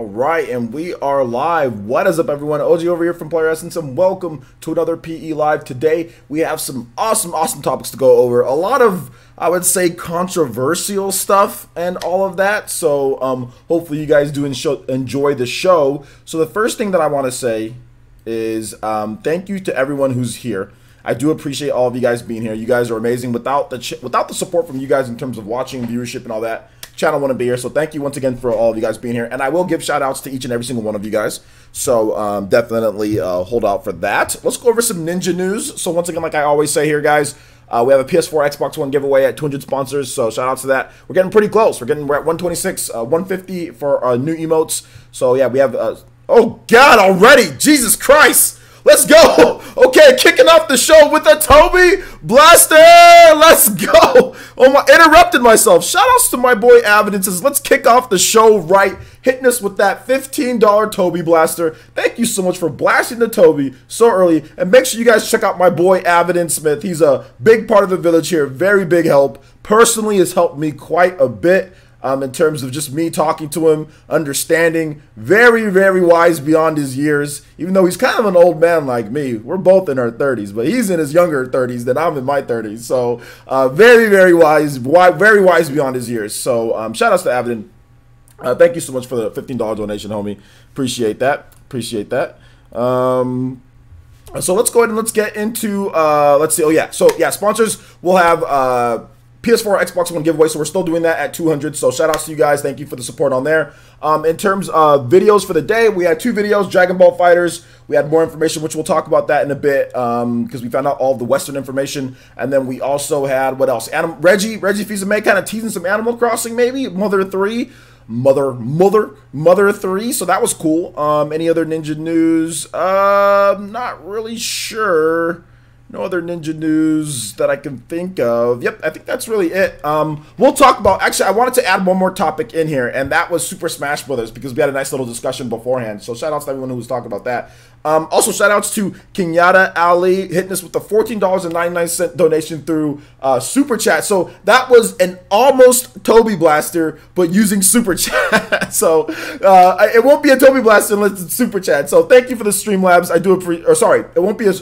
All right, and we are live. What is up, everyone? OG over here from Player Essence, and welcome to another PE Live. Today, we have some awesome topics to go over. A lot of, I would say, controversial stuff and all of that. So, hopefully you guys do enjoy the show. So, the first thing that I want to say is thank you to everyone who's here. I do appreciate all of you guys being here. You guys are amazing. Without the support from you guys in terms of watching, viewership, and all that, channel wouldn't be here. So thank you once again for all of you guys being here, and I will give shout outs to each and every single one of you guys, so definitely hold out for that. Let's go over some Ninja news. So once again, like I always say here, guys, we have a PS4 Xbox One giveaway at 200 sponsors, so shout out to that. We're getting pretty close. We're at 126, 150 for new emotes. So yeah, we have oh god, already, Jesus Christ. Let's go. Okay, kicking off the show with a Toby Blaster. Let's go. Oh my, interrupted myself. Shout outs to my boy Avidin. Says, let's kick off the show right. Hitting us with that $15 Toby Blaster. Thank you so much for blasting the Toby so early. And make sure you guys check out my boy Avidin Smith. He's a big part of the village here. Very big help. Personally has helped me quite a bit. In terms of just me talking to him, understanding, very wise beyond his years, even though he's kind of an old man like me. We're both in our 30s, but he's in his younger 30s than I'm in my 30s. So very wise beyond his years. So shout outs to Avidin. Thank you so much for the $15 donation, homie. Appreciate that. So let's go ahead and let's get into, let's see. Oh yeah, so yeah, sponsors will have PS4, Xbox One giveaway, so we're still doing that at 200. So shout outs to you guys. Thank you for the support on there. In terms of videos for the day, we had 2 videos, Dragon Ball FighterZ. We had more information, which we'll talk about that in a bit, because we found out all of the Western information. And then we also had, what else? Reggie Fils-Aimé kind of teasing some Animal Crossing, maybe. Mother 3. Mother 3. So that was cool. Any other Ninja news? Not really sure. No other Ninja news that I can think of. Yep, I think that's really it. We'll talk about, actually, I wanted to add one more topic in here, and that was Super Smash Brothers, because we had a nice little discussion beforehand. So shout outs to everyone who was talking about that. Also, shout outs to Kenyatta Ali hitting us with the $14.99 donation through Super Chat. So that was an almost Toby Blaster, but using Super Chat. So it won't be a Toby Blaster unless it's Super Chat. So thank you for the Streamlabs. I do appreciate, or sorry, it won't be a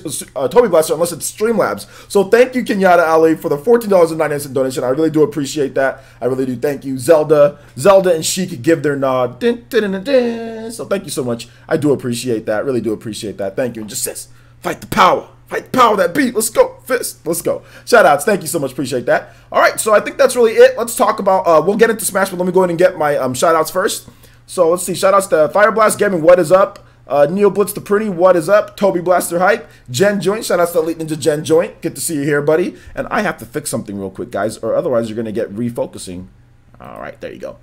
Toby Blaster unless it's Streamlabs. So thank you, Kenyatta Ali, for the $14.99 donation. I really do appreciate that. I really do. Thank you, Zelda and Sheik give their nod. So thank you so much. I do appreciate that. Really do appreciate that. Thank you. And just says, fight the power. Fight the power of that beat. Let's go. Fist. Let's go. Shout outs. Thank you so much. Appreciate that. All right. So I think that's really it. Let's talk about, we'll get into Smash, but let me go ahead and get my shout outs first. So let's see. Shout outs to Fireblast Gaming. What is up? Neo Blitz the Pretty, what is up? Toby Blaster Hype, Gen Joint, shout outs to Elite Ninja Gen Joint. Good to see you here, buddy. And I have to fix something real quick, guys, or otherwise you're going to get refocusing. All right, there you go.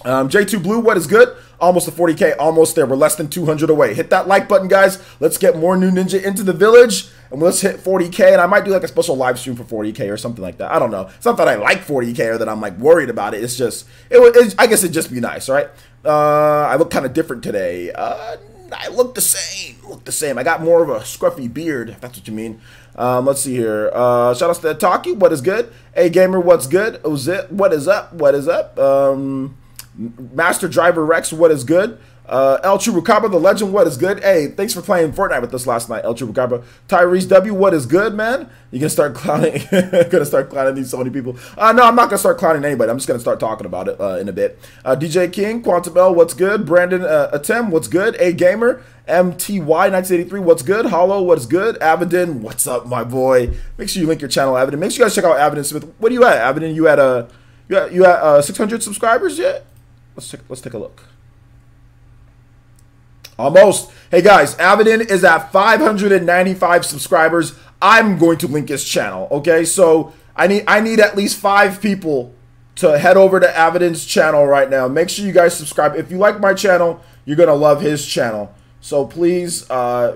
J2 Blue, what is good? Almost to 40K, almost there. We're less than 200 away. Hit that like button, guys. Let's get more new Ninja into the village, and let's hit 40K. And I might do like a special live stream for 40K or something like that. I don't know. It's not that I like 40K or that I'm like worried about it. It's just, I guess it'd just be nice, right? I look kind of different today. I look the same. I got more of a scruffy beard, if that's what you mean. Let's see here. Shout outs to Taki, what is good? Hey Gamer, what's good? Ozit, what is up? What is up? Master Driver Rex, what is good? El Chupacabra, the legend, what is good? Hey, thanks for playing Fortnite with us last night, El Chupacabra. Tyrese W, what is good, man? You gonna start clowning? Gonna start clowning these Sony people? No, I'm not gonna start clowning anybody. I'm just gonna start talking about it in a bit. DJ King, Quantum L, what's good? Brandon Atem, what's good? A Gamer, MTY 1983, what's good? Hollow, what's good? Avidin, what's up, my boy? Make sure you link your channel, Avidin. Make sure you guys check out Avidin Smith. What are you at, Avidin? You at 600 subscribers yet? Let's take a look. Almost. Hey guys, Avidin is at 595 subscribers. I'm going to link his channel. Okay, so I need at least 5 people to head over to Avidin's channel right now. Make sure you guys subscribe. If you like my channel, you're gonna love his channel. So please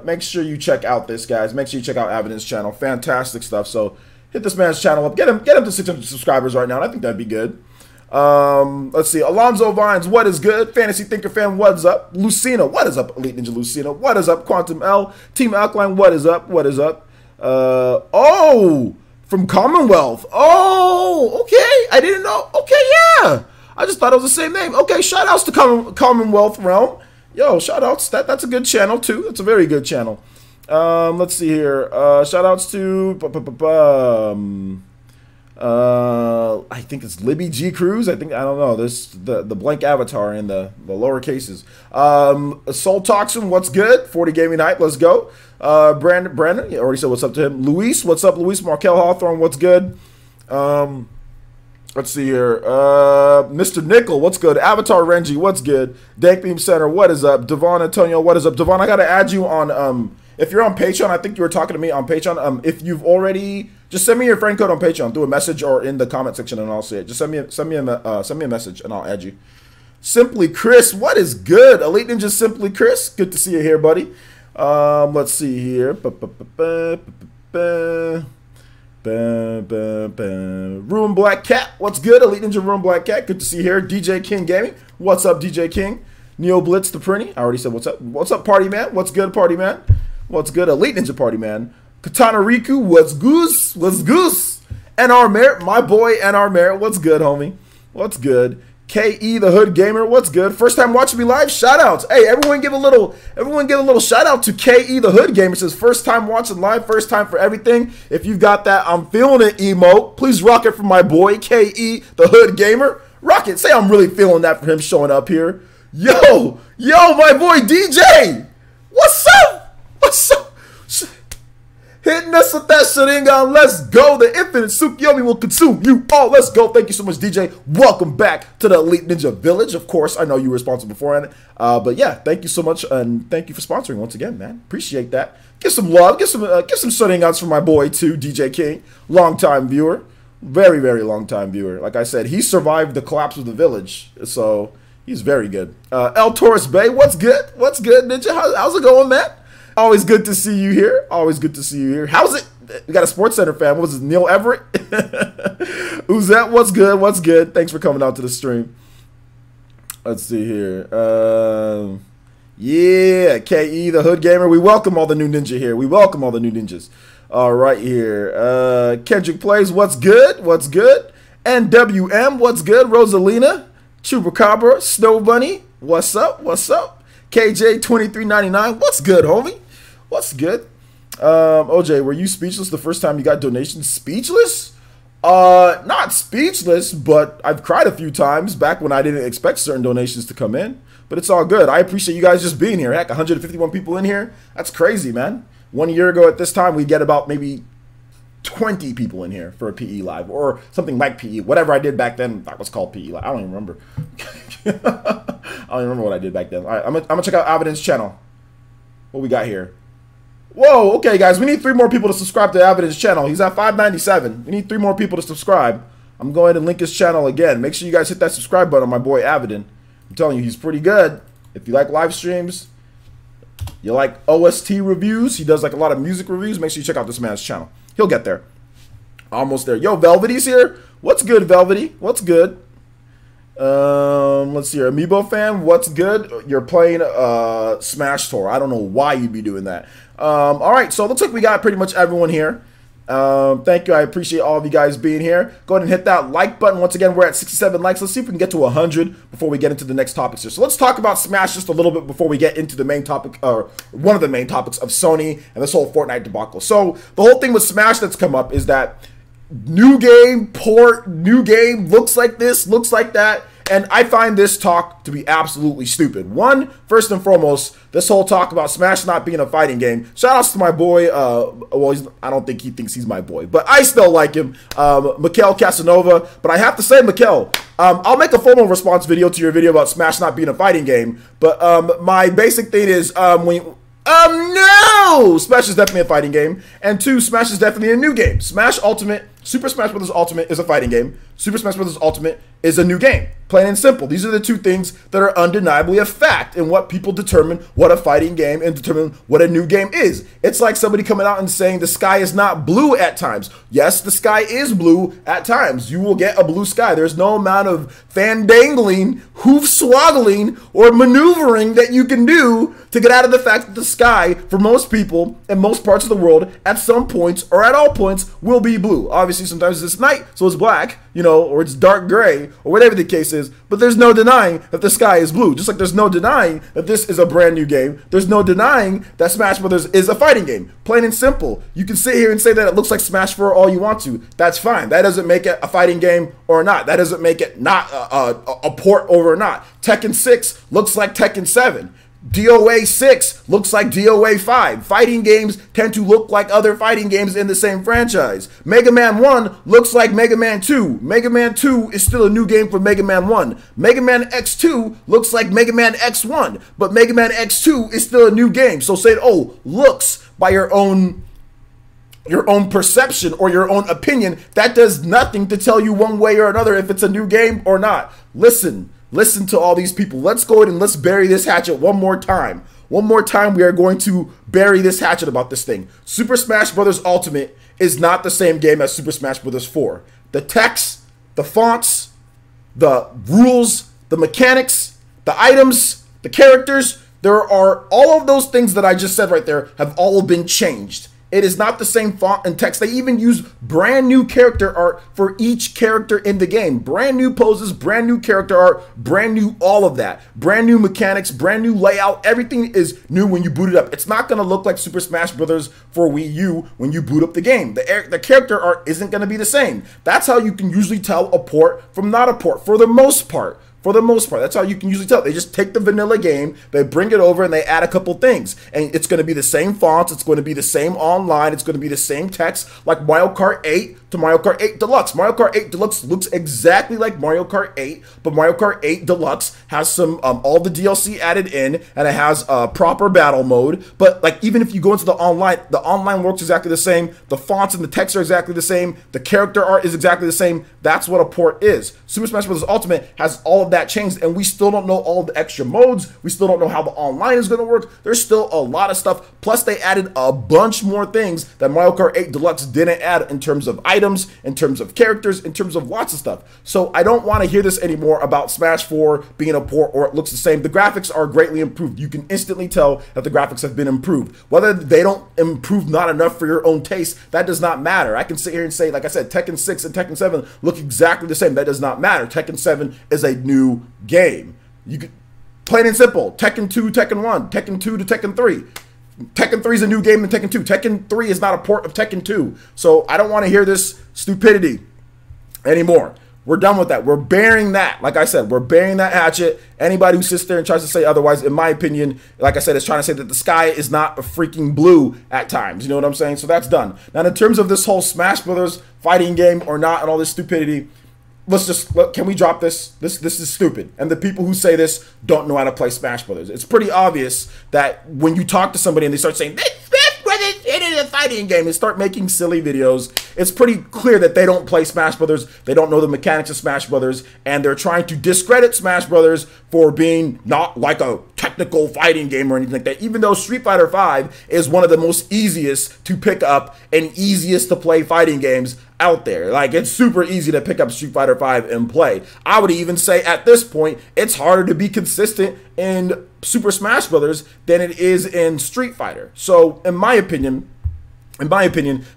make sure you check out this, guys. Make sure you check out Avidin's channel. Fantastic stuff. So hit this man's channel up. Get him to 600 subscribers right now. And I think that'd be good. Let's see. Alonzo Vines, what is good? Fantasy Thinker Fan, what's up? Lucina, what is up? Elite Ninja Lucina, what is up? Quantum L, Team Alkaline, what is up? What is up? Oh, from Commonwealth. Oh, okay. I didn't know. Okay, yeah. I just thought it was the same name. Okay, shout outs to Commonwealth Realm. Yo, shout outs. That's a good channel too. That's a very good channel. Let's see here. Shout outs to I think it's Libby G Cruz. I don't know. This the blank avatar in the lower cases. Soul Toxin, what's good? 40 Gaming Hype, let's go. Brandon, you already said what's up to him. Luis, what's up, Luis? Markel Hawthorne, what's good? Let's see here. Mr. Nickel, what's good? Avatar Renji, what's good? Dank Beam Center, what is up? Devon Antonio, what is up? Devon, I gotta add you on if you're on Patreon. I think you were talking to me on Patreon. If you've already, just send me your friend code on Patreon through a message or in the comment section, and I'll see it. Just send me a message, and I'll add you. Simply Chris, what is good? Elite Ninja Simply Chris, good to see you here, buddy. Let's see here. Ruin Black Cat, what's good? Elite Ninja Ruin Black Cat, good to see you here. DJ King Gaming, what's up, DJ King? Neo Blitz the Prinny, I already said what's up. What's up, Party Man? What's good, Party Man? What's good, Elite Ninja Party Man? Katana Riku, what's goose? What's goose? NR Merritt, my boy NR Merritt, what's good, homie? What's good? KE the Hood Gamer, what's good? First time watching me live, shout outs. Hey, everyone give a little shout out to KE the Hood Gamer. It says first time watching live, first time for everything. If you've got that I'm feeling it emote, please rock it for my boy KE the Hood Gamer. Rock it. Say I'm really feeling that for him showing up here. Yo, my boy DJ. What's up? What's up? Hitting us with that Sharingan. Let's go. The infinite Tsukiyomi will consume you all. Let's go. Thank you so much, DJ. Welcome back to the Elite Ninja Village. Of course, I know you were sponsored beforehand. But yeah, thank you so much. And thank you for sponsoring once again, man. Appreciate that. Give some love. Give some Sharingans for my boy, too, DJ King. Long-time viewer. Very, very long-time viewer. Like I said, he survived the collapse of the village. So he's very good. El Taurus Bay, what's good? What's good, Ninja? How's it going, man? Always good to see you here. Always good to see you here. How's it? We got a Sports Center fan. What was it? Neil Everett? Who's that? What's good? What's good? Thanks for coming out to the stream. Let's see here. Yeah, KE, the Hood Gamer. We welcome all the new ninja here. We welcome all the new ninjas. All right here. Kendrick Plays, what's good? What's good? NWM, what's good? Rosalina, Chupacabra, Snow Bunny, what's up? What's up? KJ2399, what's good, homie? What's good? OJ, were you speechless the first time you got donations? Speechless? Not speechless, but I've cried a few times back when I didn't expect certain donations to come in. But it's all good. I appreciate you guys just being here. Heck, 151 people in here. That's crazy, man. 1 year ago at this time, we get about maybe 20 people in here for a PE Live or something like PE. Whatever I did back then, that was called PE Live. I don't even remember. I don't even remember what I did back then. All right, I'm gonna check out Avidin's channel. What we got here? Whoa, okay, guys. We need 3 more people to subscribe to Avidin's channel. He's at 597. We need 3 more people to subscribe. I'm going to link his channel again. Make sure you guys hit that subscribe button on my boy Avidin. I'm telling you, he's pretty good. If you like live streams, you like OST reviews, he does like a lot of music reviews, make sure you check out this man's channel. He'll get there. Almost there. Yo, Velvety's here. What's good, Velvety? What's good? Let's see here. Amiibo fan, what's good? You're playing Smash Tour. I don't know why you'd be doing that. All right, so it looks like we got pretty much everyone here. Thank you. I appreciate all of you guys being here. Go ahead and hit that like button. Once again, we're at 67 likes. Let's see if we can get to 100 before we get into the next topics here. So let's talk about Smash just a little bit before we get into the main topic, or one of the main topics of Sony and this whole Fortnite debacle. So the whole thing with Smash that's come up is that new game, port, new game, looks like this, looks like that. And I find this talk to be absolutely stupid. One, first and foremost, this whole talk about Smash not being a fighting game. Shout outs to my boy. Well, I don't think he thinks he's my boy, but I still like him. Mikel Casanova. But I have to say, Mikel, I'll make a formal response video to your video about Smash not being a fighting game. But my basic thing is no! Smash is definitely a fighting game. And 2, Smash is definitely a new game. Smash Ultimate, Super Smash Bros. Ultimate is a fighting game. Super Smash Bros. Ultimate is a new game. Plain and simple. These are the 2 things that are undeniably a fact in what people determine what a fighting game and determine what a new game is. It's like somebody coming out and saying the sky is not blue at times. Yes, the sky is blue at times. You will get a blue sky. There's no amount of fandangling, hoof swaggling, or maneuvering that you can do to get out of the fact that the sky, for most people in most parts of the world, at some points or at all points, will be blue. Obviously, obviously sometimes it's night, so it's black, you know, or it's dark gray, or whatever the case is. But there's no denying that the sky is blue. Just like there's no denying that this is a brand new game. There's no denying that Smash Brothers is a fighting game. Plain and simple. You can sit here and say that it looks like Smash 4 all you want to. That's fine. That doesn't make it a fighting game or not. That doesn't make it not a port over or not. Tekken 6 looks like Tekken 7. DOA 6 looks like DOA 5. Fighting games tend to look like other fighting games in the same franchise. Mega Man 1 looks like Mega Man 2. Mega Man 2 is still a new game for Mega Man 1. Mega Man X2 looks like Mega Man X1, but Mega Man X2 is still a new game. So say, oh, looks by your own perception or your own opinion, that does nothing to tell you one way or another if it's a new game or not. Listen to all these people. Let's go ahead and let's bury this hatchet one more time. One more time, we are going to bury this hatchet about this thing. Super Smash Bros. Ultimate is not the same game as Super Smash Bros. 4. The text, the fonts, the rules, the mechanics, the items, the characters, there are all of those things that I just said right there have all been changed. It is not the same font and text. They even use brand new character art for each character in the game. Brand new poses, brand new character art, brand new all of that. Brand new mechanics, brand new layout. Everything is new when you boot it up. It's not going to look like Super Smash Bros. For Wii U when you boot up the game. The character art isn't going to be the same. That's how you can usually tell a port from not a port for the most part. For the most part, that's how you can usually tell. They just take the vanilla game, they bring it over, and they add a couple things. And it's going to be the same fonts, it's going to be the same online, it's going to be the same text, like Mario Kart 8 to Mario Kart 8 Deluxe. Mario Kart 8 Deluxe looks exactly like Mario Kart 8, but Mario Kart 8 Deluxe has some all the DLC added in, and it has a proper battle mode. But like even if you go into the online works exactly the same. The fonts and the text are exactly the same. The character art is exactly the same. That's what a port is. Super Smash Bros. Ultimate has all of that changed, and we still don't know all the extra modes. We still don't know how the online is going to work. There's still a lot of stuff. Plus, they added a bunch more things that Mario Kart 8 Deluxe didn't add in terms of items, in terms of characters, in terms of lots of stuff. So I don't want to hear this anymore about Smash 4 being a port or it looks the same. The graphics are greatly improved. You can instantly tell that the graphics have been improved. Whether they don't improve not enough for your own taste, that does not matter. I can sit here and say, like I said, Tekken 6 and Tekken 7 look exactly the same. That does not matter. Tekken 7 is a new game. You could, plain and simple, Tekken 2, Tekken 1, Tekken 2 to Tekken 3. Tekken 3 is a new game than Tekken 2. Tekken 3 is not a port of Tekken 2. So I don't want to hear this stupidity anymore. We're done with that. We're burying that. Like I said, we're burying that hatchet. Anybody who sits there and tries to say otherwise, in my opinion, like I said, is trying to say that the sky is not a freaking blue at times. You know what I'm saying? So that's done. Now, in terms of this whole Smash Brothers fighting game or not and all this stupidity, can we drop this? This is stupid. And the people who say this don't know how to play Smash Brothers. It's pretty obvious that when you talk to somebody and they start saying, Smash Brothers, it is a fighting game, and start making silly videos, it's pretty clear that they don't play Smash Brothers, they don't know the mechanics of Smash Brothers, and they're trying to discredit Smash Brothers for being not like a technical fighting game or anything like that, even though Street Fighter V is one of the most easiest to pick up and easiest to play fighting games out there. Like, it's super easy to pick up Street Fighter V and play. I would even say at this point, it's harder to be consistent in Super Smash Brothers than it is in Street Fighter. So, in my opinion,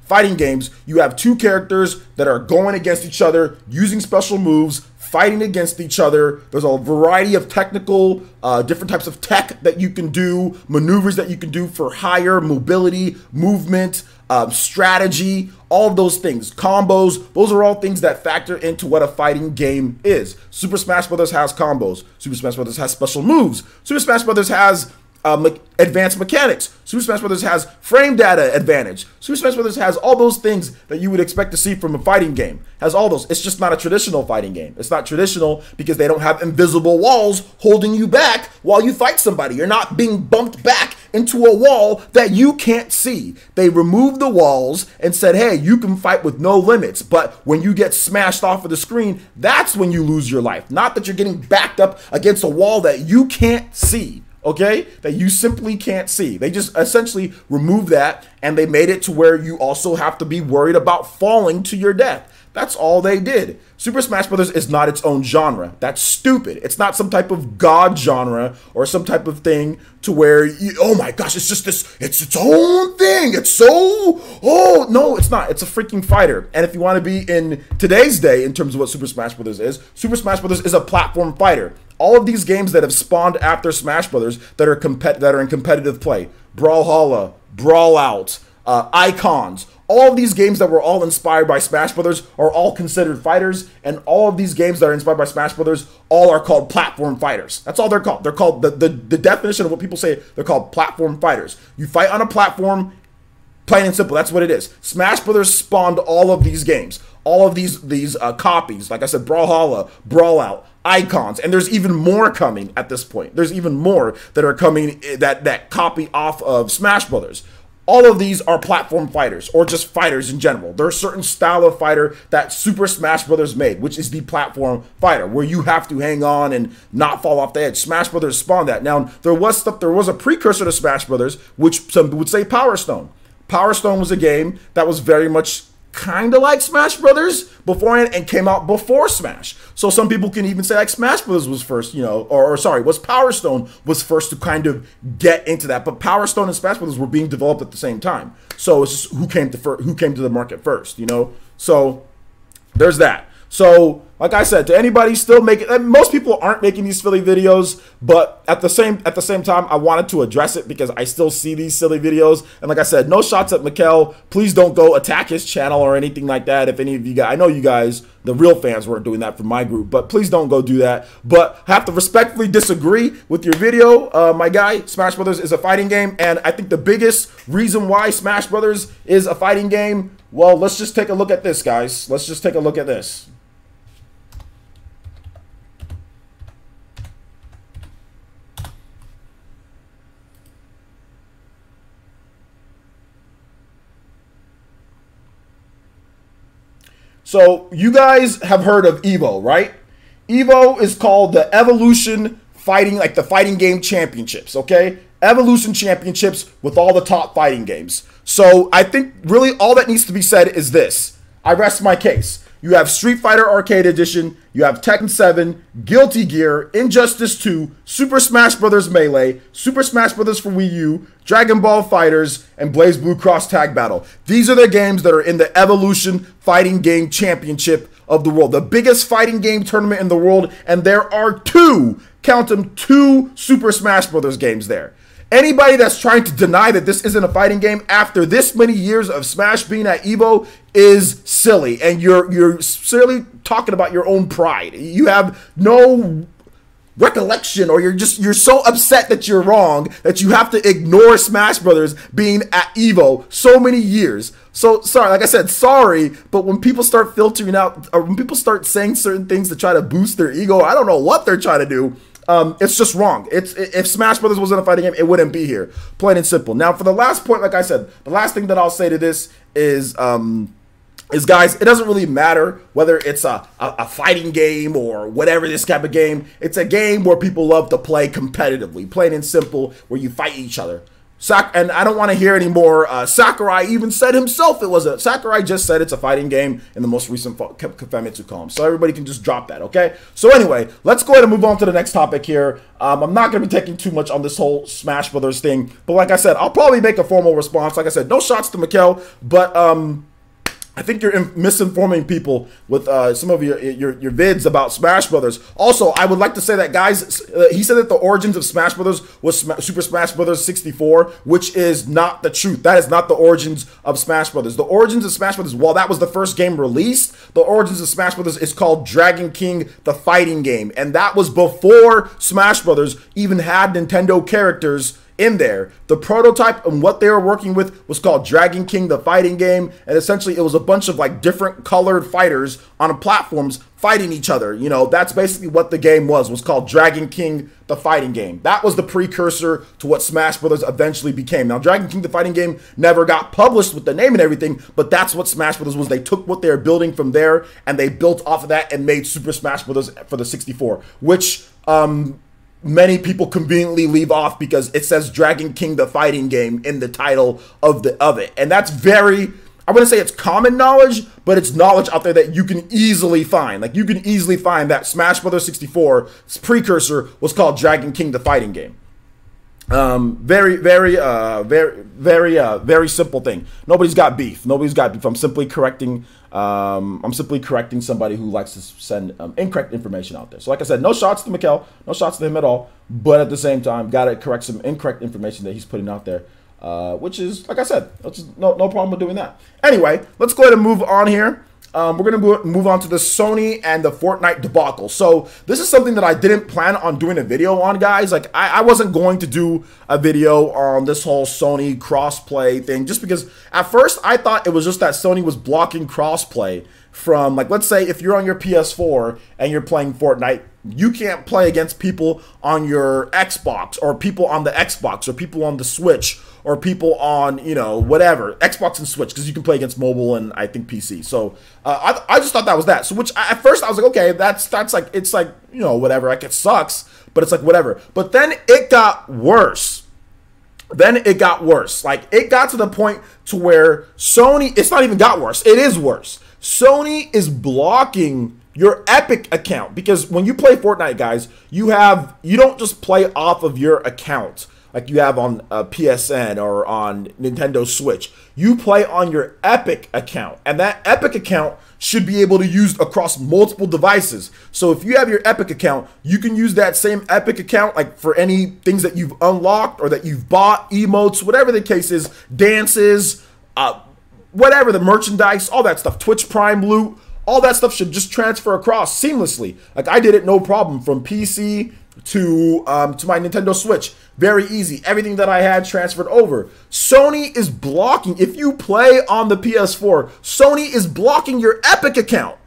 fighting games, you have two characters that are going against each other, using special moves, fighting against each other. There's a variety of technical, different types of tech that you can do, maneuvers that you can do for higher mobility, movement, strategy, all of those things, combos. Those are all things that factor into what a fighting game is. Super Smash Bros. Has combos. Super Smash Bros. Has special moves. Super Smash Bros. Has advanced mechanics. Super Smash Bros. Has frame data advantage. Super Smash Bros. Has all those things that you would expect to see from a fighting game. Has all those. It's just not a traditional fighting game. It's not traditional because they don't have invisible walls holding you back while you fight somebody. You're not being bumped back into a wall that you can't see. They removed the walls and said, hey, you can fight with no limits. But when you get smashed off of the screen, that's when you lose your life. Not that you're getting backed up against a wall that you can't see. Okay, that you simply can't see. They just essentially removed that, and they made it to where you also have to be worried about falling to your death. That's all they did. Super Smash Bros. Is not its own genre. That's stupid. It's not some type of god genre or some type of thing to where, oh my gosh, it's just this, it's its own thing. It's so, oh, no, it's not. It's a freaking fighter. And if you want to be in today's day in terms of what Super Smash Bros. Is, Super Smash Bros. Is a platform fighter. All of these games that have spawned after Smash Bros. That are in competitive play, Brawlhalla, Brawlout, Icons, all of these games that were all inspired by Smash Brothers are all considered fighters, and all of these games that are inspired by Smash Brothers all are called platform fighters. That's all they're called. They're called, the definition of what people say, they're called platform fighters. You fight on a platform, plain and simple, that's what it is. Smash Brothers spawned all of these games, all of these copies, like I said, Brawlhalla, Brawlout, Icons, and there's even more coming at this point. There's even more that are coming that copy off of Smash Brothers. All of these are platform fighters, or just fighters in general. There's a certain style of fighter that Super Smash Bros. Made, which is the platform fighter, where you have to hang on and not fall off the edge. Smash Bros. Spawned that. Now, there was a precursor to Smash Bros., which some would say Power Stone. Power Stone was a game that was very much kind of like Smash Brothers beforehand and came out before Smash. So some people can even say like Smash Brothers was first, you know, or sorry, was Power Stone was first to kind of get into that. But Power Stone and Smash Brothers were being developed at the same time. So it's just who came to the market first, you know? So there's that. So, like I said, to anybody still making, most people aren't making these silly videos, but at the same time, I wanted to address it because I still see these silly videos. And like I said, no shots at Mikel. Please don't go attack his channel or anything like that. If any of you guys, I know you guys, the real fans, weren't doing that from my group, but please don't go do that. But I have to respectfully disagree with your video, my guy. Smash Brothers is a fighting game, and I think the biggest reason why Smash Brothers is a fighting game, well, let's just take a look at this, guys. Let's just take a look at this. So you guys have heard of Evo, right? Evo is called the Evolution Fighting, like the fighting game championships, okay? Evolution championships with all the top fighting games. So I think really all that needs to be said is this. I rest my case. You have Street Fighter Arcade Edition, you have Tekken 7, Guilty Gear, Injustice 2, Super Smash Bros. Melee, Super Smash Bros. For Wii U, Dragon Ball FighterZ, and BlazBlue Cross Tag Battle. These are the games that are in the Evolution Fighting Game Championship of the world. The biggest fighting game tournament in the world, and there are two, count them, two Super Smash Bros. Games there. Anybody that's trying to deny that this isn't a fighting game after this many years of Smash being at Evo is silly, and you're silly talking about your own pride. You have no recollection, or you're so upset that you're wrong that you have to ignore Smash Brothers being at Evo so many years. So sorry, like I said, sorry, but when people start filtering out, or when people start saying certain things to try to boost their ego, I don't know what they're trying to do. It's just wrong. If Smash Brothers wasn't a fighting game, it wouldn't be here. Plain and simple. Now, for the last point, like I said, the last thing that I'll say to this is guys, it doesn't really matter whether it's a fighting game or whatever this type of game. It's a game where people love to play competitively, plain and simple, where you fight each other. And I don't want to hear any more. Sakurai even said himself it was a. Sakurai just said it's a fighting game in the most recent Famitsu column. So everybody can just drop that, okay? So anyway, let's go ahead and move on to the next topic here. I'm not going to be taking too much on this whole Smash Brothers thing. But like I said, I'll probably make a formal response. Like I said, no shots to Mikel, but I think you're misinforming people with some of your vids about Smash Brothers. Also, I would like to say that, guys, he said that the origins of Smash Brothers was Super Smash Brothers 64, which is not the truth. That is not the origins of Smash Brothers. The origins of Smash Brothers, while that was the first game released, the origins of Smash Brothers is called Dragon King, the fighting game. And that was before Smash Brothers even had Nintendo characters in there. The prototype and what they were working with was called Dragon King, the fighting game, and essentially it was a bunch of like different colored fighters on platforms fighting each other. You know, that's basically what the game was called Dragon King, the fighting game. That was the precursor to what Smash Brothers eventually became. Now, Dragon King, the fighting game never got published with the name and everything, but that's what Smash Brothers was. They took what they were building from there and they built off of that and made Super Smash Brothers for the 64, which many people conveniently leave off because it says Dragon King, the fighting game in the title of it. And that's very, I wouldn't say it's common knowledge, but it's knowledge out there that you can easily find. Like, you can easily find that Smash Brothers 64's precursor was called Dragon King, the fighting game. Very simple thing. Nobody's got beef. Nobody's got beef. I'm simply correcting somebody who likes to send incorrect information out there. So like I said, no shots to Mikel, no shots to him at all. But at the same time, gotta correct some incorrect information that he's putting out there. Which is, like I said, no problem with doing that. Anyway, let's go ahead and move on here. We're going to move on to the Sony and the Fortnite debacle. So this is something that I didn't plan on doing a video on, guys. Like, I wasn't going to do a video on this whole Sony crossplay thing, just because at first I thought it was just that Sony was blocking crossplay from, like, let's say if you're on your PS4 and you're playing Fortnite, you can't play against people on your Xbox, or people on the Xbox, or people on the Switch, or people on, you know, whatever, Xbox and Switch, because you can play against mobile and I think PC. So I just thought that was that. So at first I was like, okay, that's like, it's like, you know, whatever. Like, it sucks, but it's like whatever. But then it got worse. Like, it got to the point to where Sony, it's not even got worse. It is worse. Sony is blocking your Epic account, because when you play Fortnite, guys, you don't just play off of your account like you have on PSN or on Nintendo Switch. You play on your Epic account, and that Epic account should be able to use across multiple devices. So if you have your Epic account, you can use that same Epic account like for any things that you've unlocked or that you've bought, emotes, whatever the case is, dances, whatever, the merchandise, all that stuff, Twitch Prime loot, all that stuff should just transfer across seamlessly. Like, I did it no problem from PC to my Nintendo Switch. Very easy. Everything that I had transferred over. Sony is blocking. If you play on the PS4, Sony is blocking your Epic account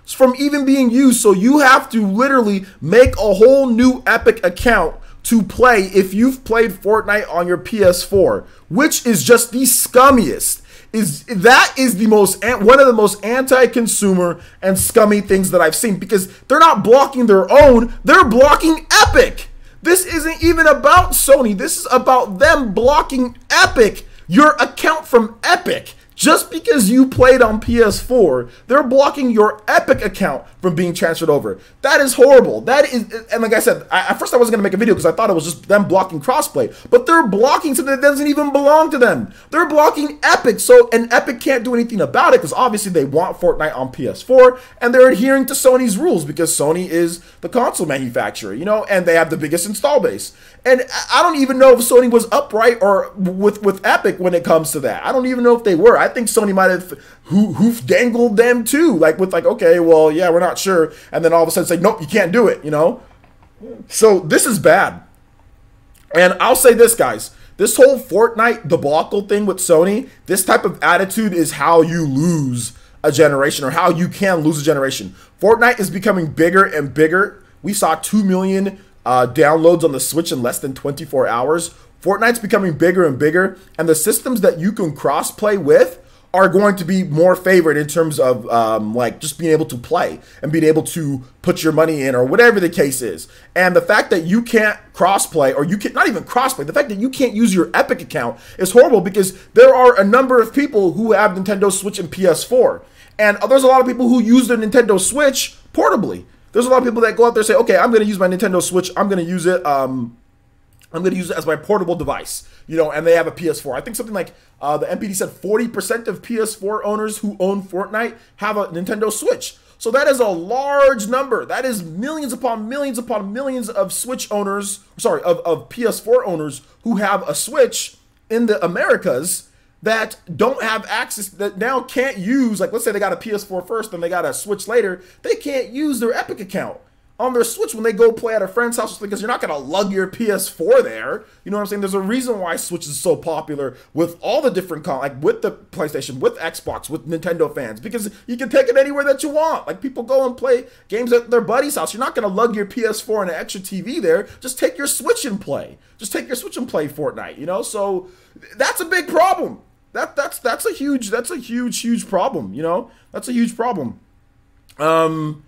from even being used. So you have to literally make a whole new Epic account to play if you've played Fortnite on your PS4, which is just the scummiest. That is one of the most anti-consumer and scummy things that I've seen, because they're not blocking their own, they're blocking Epic. This isn't even about Sony. This is about them blocking Epic, your account from Epic. Just because you played on PS4, they're blocking your Epic account from being transferred over. That is horrible. That is, and like I said, at first I wasn't gonna make a video because I thought it was just them blocking crossplay, but they're blocking something that doesn't even belong to them. They're blocking Epic, and Epic can't do anything about it because obviously they want Fortnite on PS4, and they're adhering to Sony's rules because Sony is the console manufacturer, you know, and they have the biggest install base. And I don't even know if Sony was upright or with Epic when it comes to that. I don't even know if they were. I think Sony might have hoof dangled them too, like with like, okay, well, yeah, we're not sure, and then all of a sudden say, nope, you can't do it, you know. So this is bad. And I'll say this, guys, this whole Fortnite debacle thing with Sony, this type of attitude is how you lose a generation, or how you can lose a generation. Fortnite is becoming bigger and bigger. We saw 2 million downloads on the Switch in less than 24 hours. Fortnite's becoming bigger and bigger, and the systems that you can cross-play with are going to be more favored in terms of like just being able to play and being able to put your money in or whatever the case is. And the fact that you can't crossplay, or you can not even crossplay, the fact that you can't use your Epic account is horrible, because there are a number of people who have Nintendo Switch and PS4, and there's a lot of people who use their Nintendo Switch portably. There's a lot of people that go out there and say, okay, I'm going to use my Nintendo Switch. I'm going to use it. I'm going to use it as my portable device, you know, and they have a PS4. I think something like the MPD said 40% of PS4 owners who own Fortnite have a Nintendo Switch. So that is a large number. That is millions upon millions upon millions of Switch owners, sorry, of PS4 owners who have a Switch in the Americas that don't have access, that now can't use, like, let's say they got a PS4 first, then they got a Switch later, they can't use their Epic account on their Switch when they go play at a friend's house, because you're not going to lug your PS4 there. You know what I'm saying? There's a reason why Switch is so popular with all the different, like with the PlayStation, with Xbox, with Nintendo fans, because you can take it anywhere that you want. Like, people go and play games at their buddy's house. You're not going to lug your PS4 and an extra TV there. Just take your Switch and play. Just take your Switch and play Fortnite, you know? So that's a big problem. That's a huge problem, you know? That's a huge problem. People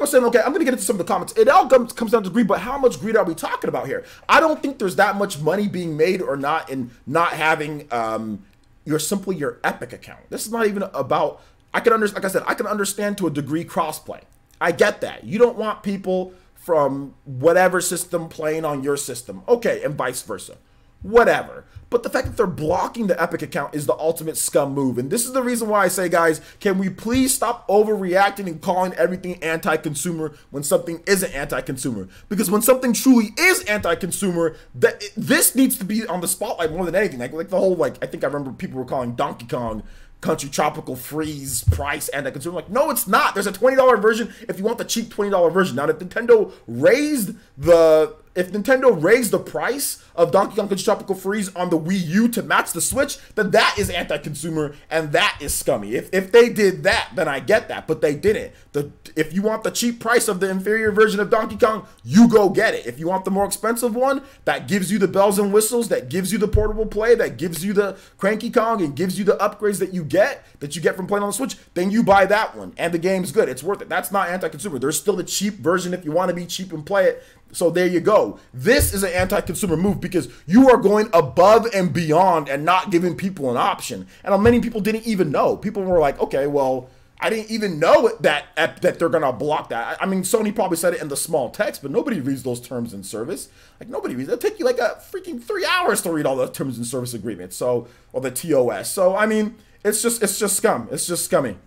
are saying, okay, I'm going to get into some of the comments. It all comes down to greed, but how much greed are we talking about here? I don't think there's that much money being made or not in not having you're simply your Epic account. This is not even about, I can understand, like I said, I can understand to a degree crossplay. I get that. You don't want people from whatever system playing on your system. Okay, and vice versa. Whatever. But the fact that they're blocking the Epic account is the ultimate scum move. And this is the reason why I say, guys, can we please stop overreacting and calling everything anti-consumer when something isn't anti-consumer? Because when something truly is anti-consumer, this needs to be on the spotlight more than anything. Like the whole, like, I think I remember people were calling Donkey Kong Country Tropical Freeze price anti-consumer. Like, no, it's not. There's a $20 version if you want the cheap $20 version. Now, if Nintendo raised the price of Donkey Kong Country Tropical Freeze on the Wii U to match the Switch, then that is anti-consumer and that is scummy. If they did that, then I get that, but they didn't. If you want the cheap price of the inferior version of Donkey Kong, you go get it. If you want the more expensive one, that gives you the bells and whistles, that gives you the portable play, that gives you the Cranky Kong, and gives you the upgrades that you get from playing on the Switch, then you buy that one, and the game's good. It's worth it. That's not anti-consumer. There's still the cheap version if you want to be cheap and play it. So there you go. This is an anti-consumer move because you are going above and beyond and not giving people an option. And many people didn't even know. People were like, okay, well, I didn't even know that they're going to block that. I mean, Sony probably said it in the small text, but nobody reads those terms and service. Like, nobody reads it. It'll take you like a freaking 3 hours to read all the terms and service agreements. So, or the TOS. So, I mean, it's just scum. It's just scummy.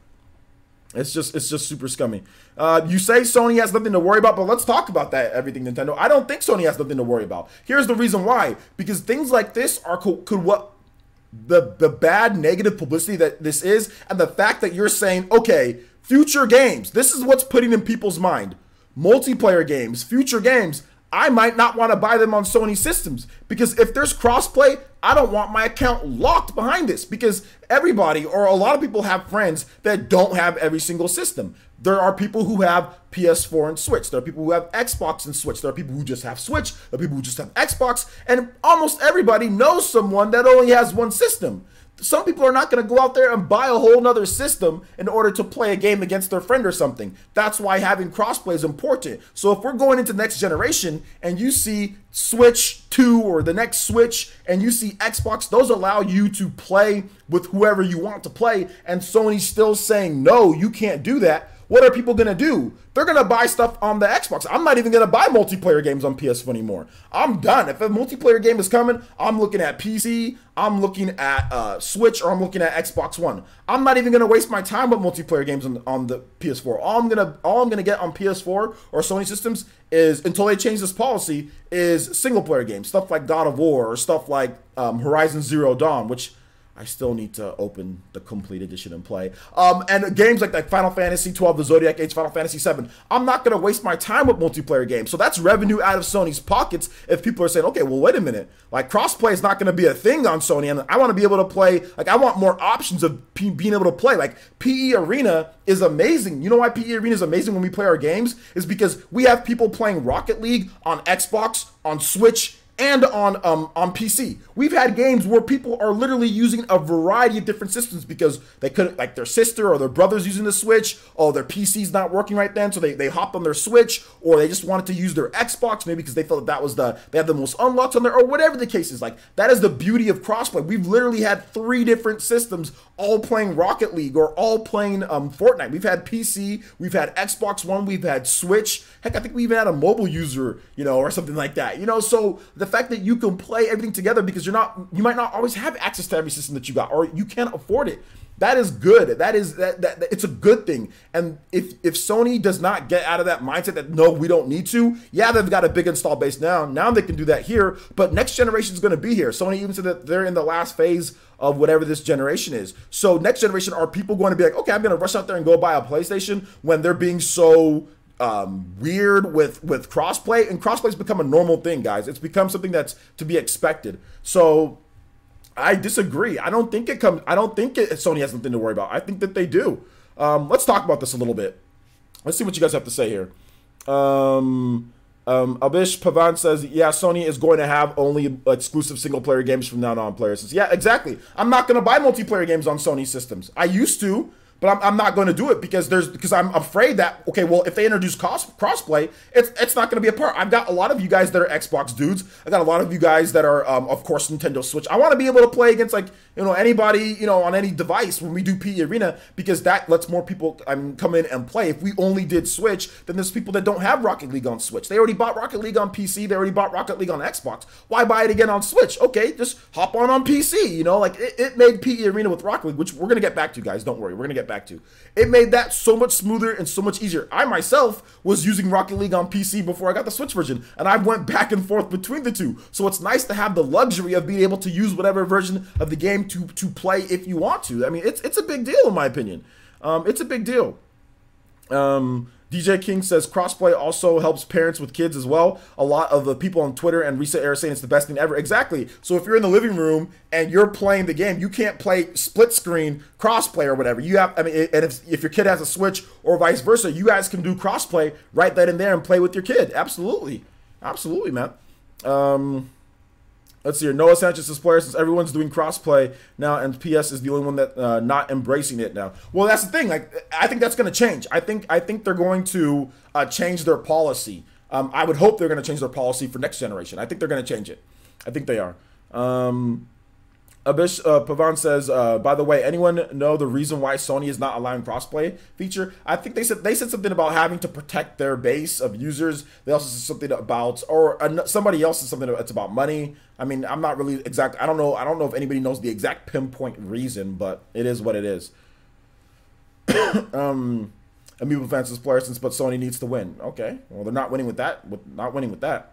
It's just super scummy. You say Sony has nothing to worry about, but let's talk about that, everything Nintendo. I don't think Sony has nothing to worry about. Here's the reason why. Because things like this are the bad negative publicity that this is, and the fact that you're saying, okay, future games, this is what's putting in people's mind. Multiplayer games, future games, I might not want to buy them on Sony systems because if there's crossplay, I don't want my account locked behind this because everybody or a lot of people have friends that don't have every single system. There are people who have PS4 and Switch. There are people who have Xbox and Switch. There are people who just have Switch. There are people who just have Xbox. And almost everybody knows someone that only has one system. Some people are not going to go out there and buy a whole nother system in order to play a game against their friend or something. That's why having crossplay is important. So if we're going into next generation and you see Switch 2 or the next Switch and you see Xbox, those allow you to play with whoever you want to play. And Sony's still saying, no, you can't do that. What are people going to do? They're going to buy stuff on the Xbox. I'm not even going to buy multiplayer games on PS4 anymore. I'm done. If a multiplayer game is coming, I'm looking at PC, I'm looking at Switch, or I'm looking at Xbox One. I'm not even going to waste my time with multiplayer games on the PS4. All I'm going to get on PS4 or Sony systems is, until they change this policy, is single player games. Stuff like God of War or stuff like Horizon Zero Dawn, which I still need to open the complete edition and play. And games like Final Fantasy 12, the Zodiac Age, Final Fantasy 7. I'm not going to waste my time with multiplayer games. So that's revenue out of Sony's pockets if people are saying, okay, well, wait a minute. Like, crossplay is not going to be a thing on Sony. And I want to be able to play, like, I want more options of being able to play. Like, PE Arena is amazing. You know why PE Arena is amazing when we play our games? Is because we have people playing Rocket League on Xbox, on Switch, and on PC. We've had games where people are literally using a variety of different systems because they couldn't, like their sister or their brother's using the Switch, or their PC's not working right then, so they hopped on their Switch, or they just wanted to use their Xbox, maybe because they felt that was they had the most unlocks on there, or whatever the case is. Like, that is the beauty of crossplay. We've literally had 3 different systems all playing Rocket League or all playing Fortnite. We've had PC, we've had Xbox One, we've had Switch. Heck, I think we even had a mobile user, or something like that. So the fact that you can play everything together because you might not always have access to every system that you got, or you can't afford it. That is good. That it's a good thing. And if Sony does not get out of that mindset that no, we don't need to, yeah, they've got a big install base now. Now they can do that here, but next generation is going to be here. Sony even said that they're in the last phase of whatever this generation is. So next generation, are people going to be like, okay, I'm going to rush out there and go buy a PlayStation when they're being so weird with crossplay? And crossplay has become a normal thing, guys. It's become something that's to be expected. So I disagree. I don't think Sony has nothing to worry about. I think that they do. Let's talk about this a little bit. Let's see what you guys have to say here. Abish Pavan says, yeah, Sony is going to have only exclusive single-player games from now on. Players says, yeah, exactly. I'm not going to buy multiplayer games on Sony systems. I used to, But I'm not going to do it because I'm afraid that, okay, well, if they introduce crossplay, it's not going to be a part. I've got a lot of you guys that are Xbox dudes. I got a lot of you guys that are, of course, Nintendo Switch. I want to be able to play against, like, anybody, on any device when we do PE Arena, because that lets more people come in and play. If we only did Switch, then there's people that don't have Rocket League on Switch. They already bought Rocket League on PC. They already bought Rocket League on Xbox. Why buy it again on Switch? Okay, just hop on PC. Like, it made PE Arena with Rocket League, which we're going to get back to, guys. Don't worry. We're going to get back to. It made that so much smoother and so much easier. I myself was using Rocket League on PC before I got the Switch version, and I went back and forth between the two. So it's nice to have the luxury of being able to use whatever version of the game to play if you want to. I mean, it's a big deal in my opinion. It's a big deal. DJ King says crossplay also helps parents with kids as well. A lot of the people on Twitter and Reset Era saying it's the best thing ever. Exactly. So if you're in the living room and you're playing the game, you can't play split screen crossplay or whatever. You have, and if your kid has a Switch or vice versa, you guys can do crossplay right then and there and play with your kid. Absolutely. Absolutely, man. Let's see here. Noah Sanchez says, player, since everyone's doing crossplay now and PS is the only one that not embracing it now. Well, that's the thing. Like, I think that's going to change. I think they're going to change their policy. I would hope they're going to change their policy for next generation. I think they're going to change it. I think they are. Abish Pavan says, by the way, anyone know the reason why Sony is not allowing crossplay feature? I think they said something about having to protect their base of users. They also said something about, or somebody else said something it's about money. I mean, I'm not really exact. I don't know if anybody knows the exact pinpoint reason, but it is what it is. Amiibo fans says, player, since but Sony needs to win. Okay, well, they're not winning with that. Not winning with that.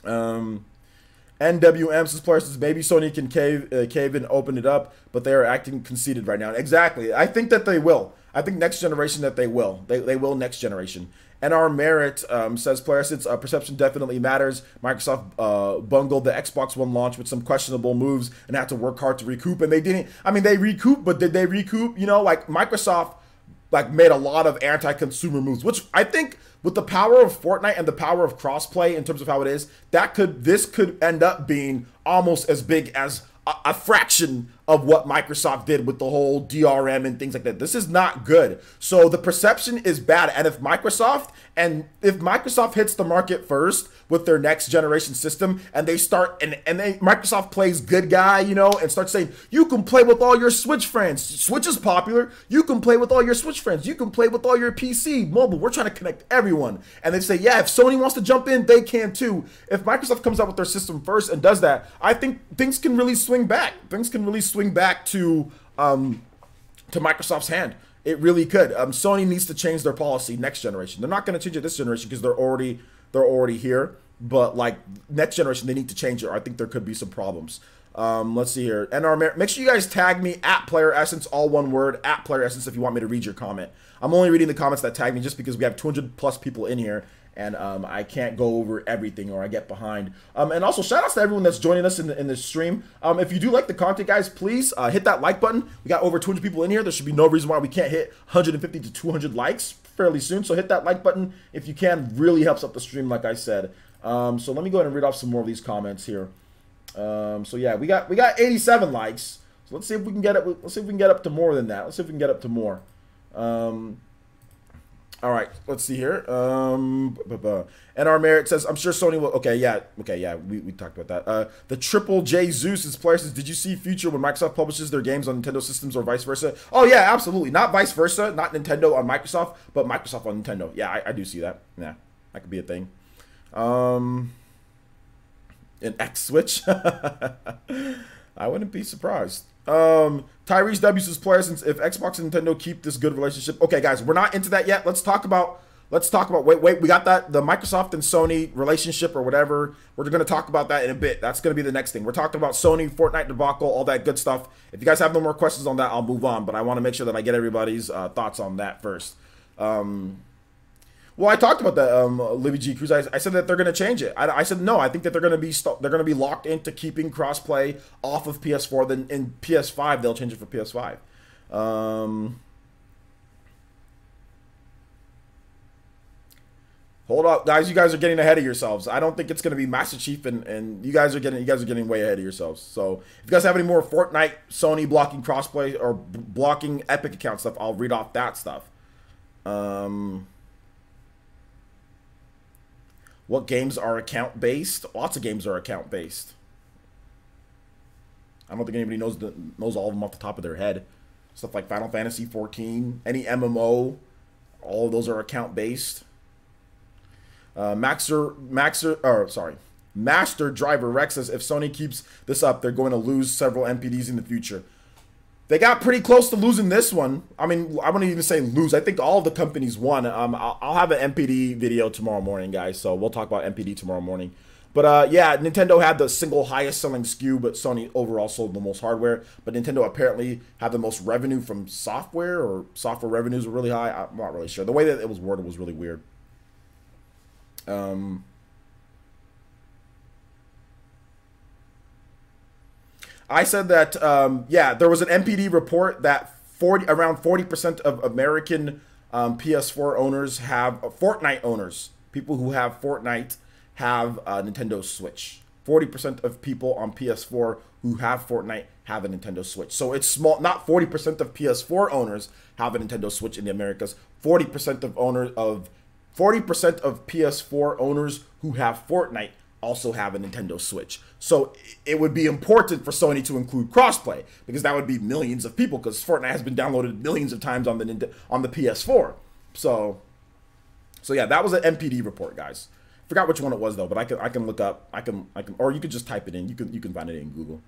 NWM says, player says, maybe Sony can cave and open it up, but they are acting conceited right now. Exactly. I think that they will. I think next generation that they will. They will next generation. And our merit says, player, since perception definitely matters. Microsoft bungled the Xbox One launch with some questionable moves and had to work hard to recoup. And they didn't. I mean, they recouped, but did they recoup? Like Microsoft made a lot of anti-consumer moves, which I think with the power of Fortnite and the power of crossplay in terms of how it is, this could end up being almost as big as a fraction of what Microsoft did with the whole DRM and things like that. This is not good. So the perception is bad. And if Microsoft hits the market first with their next generation system and they start Microsoft plays good guy, and starts saying, you can play with all your Switch friends. Switch is popular. You can play with all your Switch friends. You can play with all your PC, mobile. We're trying to connect everyone. And they say, yeah, if Sony wants to jump in, they can too. If Microsoft comes out with their system first and does that, I think things can really swing back. Things can really swing back to Microsoft's hand. It really could. Sony needs to change their policy next generation. They're not going to change it this generation because they're already here. But like next generation, they need to change it. Or I think there could be some problems. Let's see here. Make sure you guys tag me at Player Essence, all one word, at Player Essence, if you want me to read your comment. I'm only reading the comments that tag me just because we have 200 plus people in here. And I can't go over everything or I get behind. And also, shout outs to everyone that's joining us in this stream. If you do like the content, guys, please hit that like button. We got over 200 people in here. There should be no reason why we can't hit 150 to 200 likes fairly soon. So hit that like button if you can. Really helps up the stream, like I said. So let me go ahead and read off some more of these comments here. So yeah, we got 87 likes. So let's see if we can get it. Let's see if we can get up to more than that. Let's see if we can get up to more. All right, let's see here. And our merit says, I'm sure Sony will. Okay, yeah, we talked about that. The Triple J Zeus' player says, did you see future when Microsoft publishes their games on Nintendo systems or vice versa? Oh yeah, absolutely. Not vice versa, not Nintendo on Microsoft, but Microsoft on Nintendo. Yeah, I do see that. Yeah, that could be a thing. An X Switch. I wouldn't be surprised. Tyrese W says, player, since if Xbox and Nintendo keep this good relationship. Okay, guys, we're not into that yet. Let's talk about wait, we got that, the Microsoft and Sony relationship or whatever. We're going to talk about that in a bit. That's going to be the next thing. We're talking about Sony, Fortnite debacle, all that good stuff. If you guys have no more questions on that, I'll move on, but I want to make sure that I get everybody's thoughts on that first. Well, I talked about that, Livy G Cruz. I said that they're going to change it. I said no. I think that they're going to be locked into keeping crossplay off of PS4. Then in PS5 they'll change it for PS5. Hold up, guys. You guys are getting ahead of yourselves. I don't think it's going to be Master Chief, and you guys are getting way ahead of yourselves. So if you guys have any more Fortnite, Sony blocking crossplay or blocking Epic account stuff, I'll read off that stuff. What games are account based? Lots of games are account based. I don't think anybody knows all of them off the top of their head. Stuff like Final Fantasy 14, any MMO, all of those are account based. Master Driver Rex says if Sony keeps this up, they're going to lose several MPDs in the future. They got pretty close to losing this one. I mean, I wouldn't even say lose. I think all of the companies won. I'll have an MPD video tomorrow morning, guys. So we'll talk about MPD tomorrow morning. But yeah, Nintendo had the single highest selling SKU, but Sony overall sold the most hardware. But Nintendo apparently had the most revenue from software, or software revenues were really high. I'm not really sure. The way that it was worded was really weird. I said that, yeah, there was an MPD report that around 40% of American PS4 owners have Fortnite owners. People who have Fortnite have a Nintendo Switch. 40% of people on PS4 who have Fortnite have a Nintendo Switch. So it's small. Not 40% of PS4 owners have a Nintendo Switch in the Americas. 40% of PS4 owners who have Fortnite also have a Nintendo Switch. So it would be important for Sony to include crossplay, because that would be millions of people, because Fortnite has been downloaded millions of times on the PS4. So yeah, that was an MPD report, guys. Forgot which one it was though, but I can look up. I can or you could just type it in. You can find it in Google.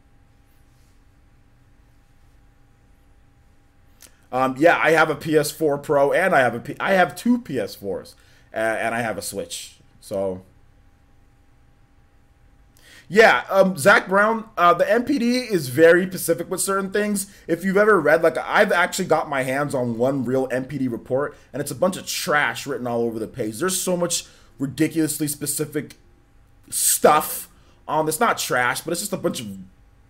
Yeah, I have a PS4 Pro and I have two PS4s and I have a Switch. So yeah, Zach Brown, the MPD is very specific with certain things. If you've ever read, like, I've actually got my hands on one real MPD report, and it's a bunch of trash written all over the page. There's so much ridiculously specific stuff on this. Not trash, but it's just a bunch of,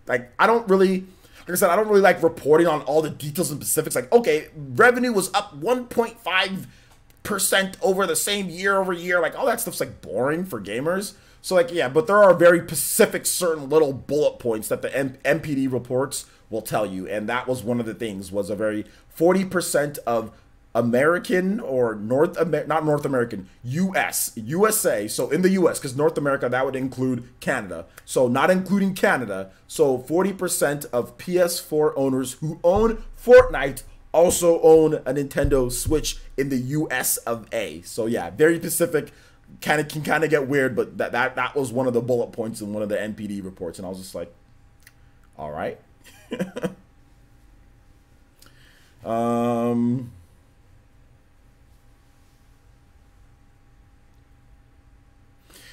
like, I don't really like reporting on all the details and specifics. Like, okay, revenue was up 1.5% over the same year-over-year. Like, all that stuff's, like, boring for gamers. So, like, yeah, but there are very specific certain little bullet points that the MPD reports will tell you. And that was one of the things, was a very 40% of American, or not North American, USA. So in the US, because North America, that would include Canada. So not including Canada. So 40% of PS4 owners who own Fortnite also own a Nintendo Switch in the US of A. So yeah, very specific. Can get weird, but that was one of the bullet points in one of the NPD reports, and I was just like, all right.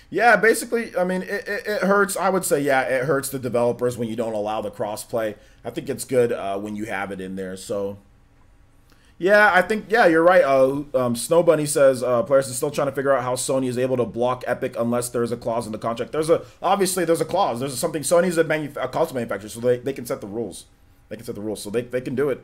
Yeah, basically, I mean, it hurts. I would say, yeah, it hurts the developers when you don't allow the crossplay. I think it's good when you have it in there. So yeah, I think, yeah, you're right. Snow Bunny says players are still trying to figure out how Sony is able to block Epic unless there's a clause in the contract. Obviously there's a clause. There's something. Sony's a console manufacturer, so they can set the rules. They can set the rules, so they can do it.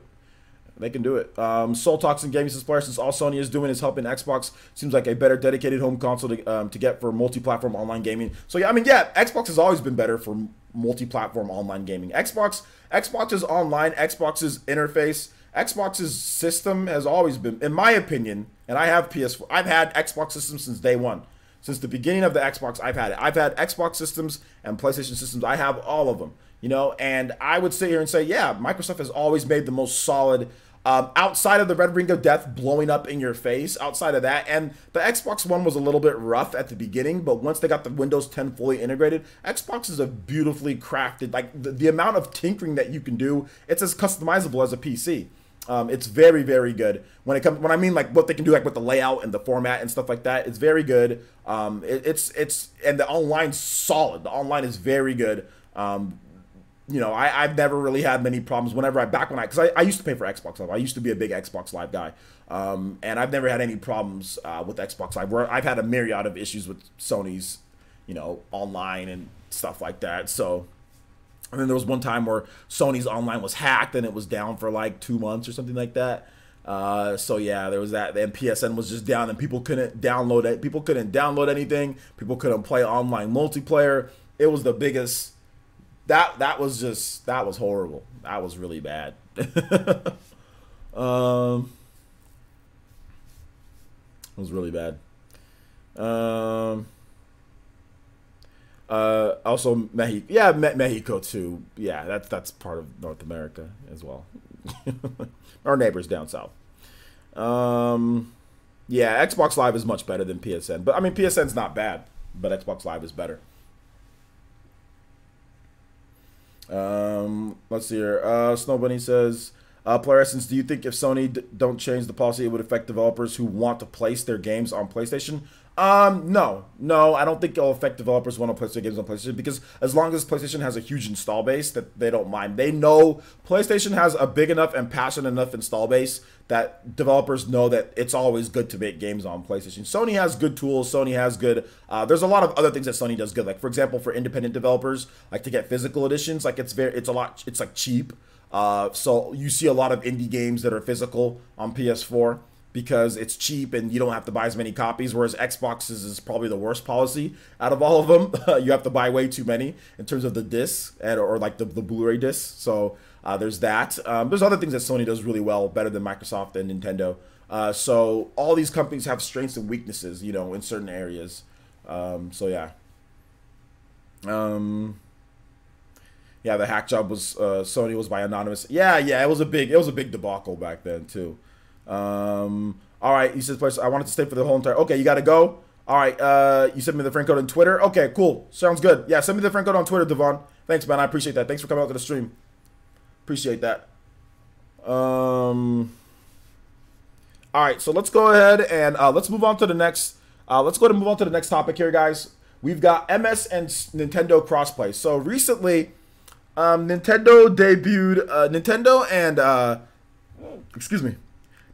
They can do it. Soul Talks in Gaming says, players, since all Sony is doing is helping Xbox, seems like a better dedicated home console to get for multi-platform online gaming. So yeah, I mean, yeah, Xbox has always been better for multi-platform online gaming. Xbox's online, Xbox's interface, Xbox's system has always been, in my opinion, and I have PS4, I've had Xbox systems since day one. Since the beginning of the Xbox, I've had it. I've had Xbox systems and PlayStation systems. I have all of them, you know, and I would sit here and say, yeah, Microsoft has always made the most solid, outside of the Red Ring of Death blowing up in your face, outside of that, and the Xbox One was a little bit rough at the beginning, but once they got the Windows 10 fully integrated, Xbox is a beautifully crafted, like, the amount of tinkering that you can do, it's as customizable as a PC. It's very, very good when I mean, like, what they can do, like, with the layout and the format and stuff like that. It's very good. And the online's solid. The online is very good. You know, I've never really had many problems because I used to pay for Xbox Live. I used to be a big Xbox Live guy. And I've never had any problems with Xbox Live, where I've had a myriad of issues with Sony's, you know, online and stuff like that. So, and then there was one time where Sony's online was hacked and it was down for like 2 months or something like that. So yeah, there was that. Then PSN was just down, and people couldn't download it. People couldn't download anything. People couldn't play online multiplayer. It was the biggest. That was horrible. That was really bad. It was really bad. Also Mexico. Yeah, Mexico too. Yeah, that's part of North America as well. Our neighbors down south. Yeah, Xbox Live is much better than PSN. But I mean, PSN's not bad, but Xbox Live is better. Let's see here. Snow Bunny says, Player Essence, do you think if Sony don't change the policy, it would affect developers who want to place their games on PlayStation? No, I don't think it'll affect developers who want to place their games on PlayStation, because as long as PlayStation has a huge install base, that they don't mind. They know PlayStation has a big enough and passionate enough install base that developers know that it's always good to make games on PlayStation. Sony has good tools. Sony has good. There's a lot of other things that Sony does good. Like, for example, for independent developers, like to get physical editions, like it's like cheap. So you see a lot of indie games that are physical on PS4 because it's cheap and you don't have to buy as many copies, whereas Xbox's is probably the worst policy out of all of them. You have to buy way too many in terms of the discs or like the Blu-ray discs. So there's that. There's other things that Sony does really well, better than Microsoft and Nintendo. So all these companies have strengths and weaknesses, you know, in certain areas. So yeah. Yeah, the hack job was Sony was by anonymous. Yeah, it was a big debacle back then too. All right, he says, I wanted to stay for the whole entire. Okay, you got to go. All right, you sent me the friend code on Twitter. Okay, cool, sounds good. Yeah, send me the friend code on Twitter, Devon. Thanks, man. I appreciate that. Thanks for coming out to the stream. Appreciate that. All right, so let's go ahead and let's move on to the next. Let's go ahead and move on to the next topic here, guys. We've got MS and Nintendo crossplay. So recently, Nintendo debuted.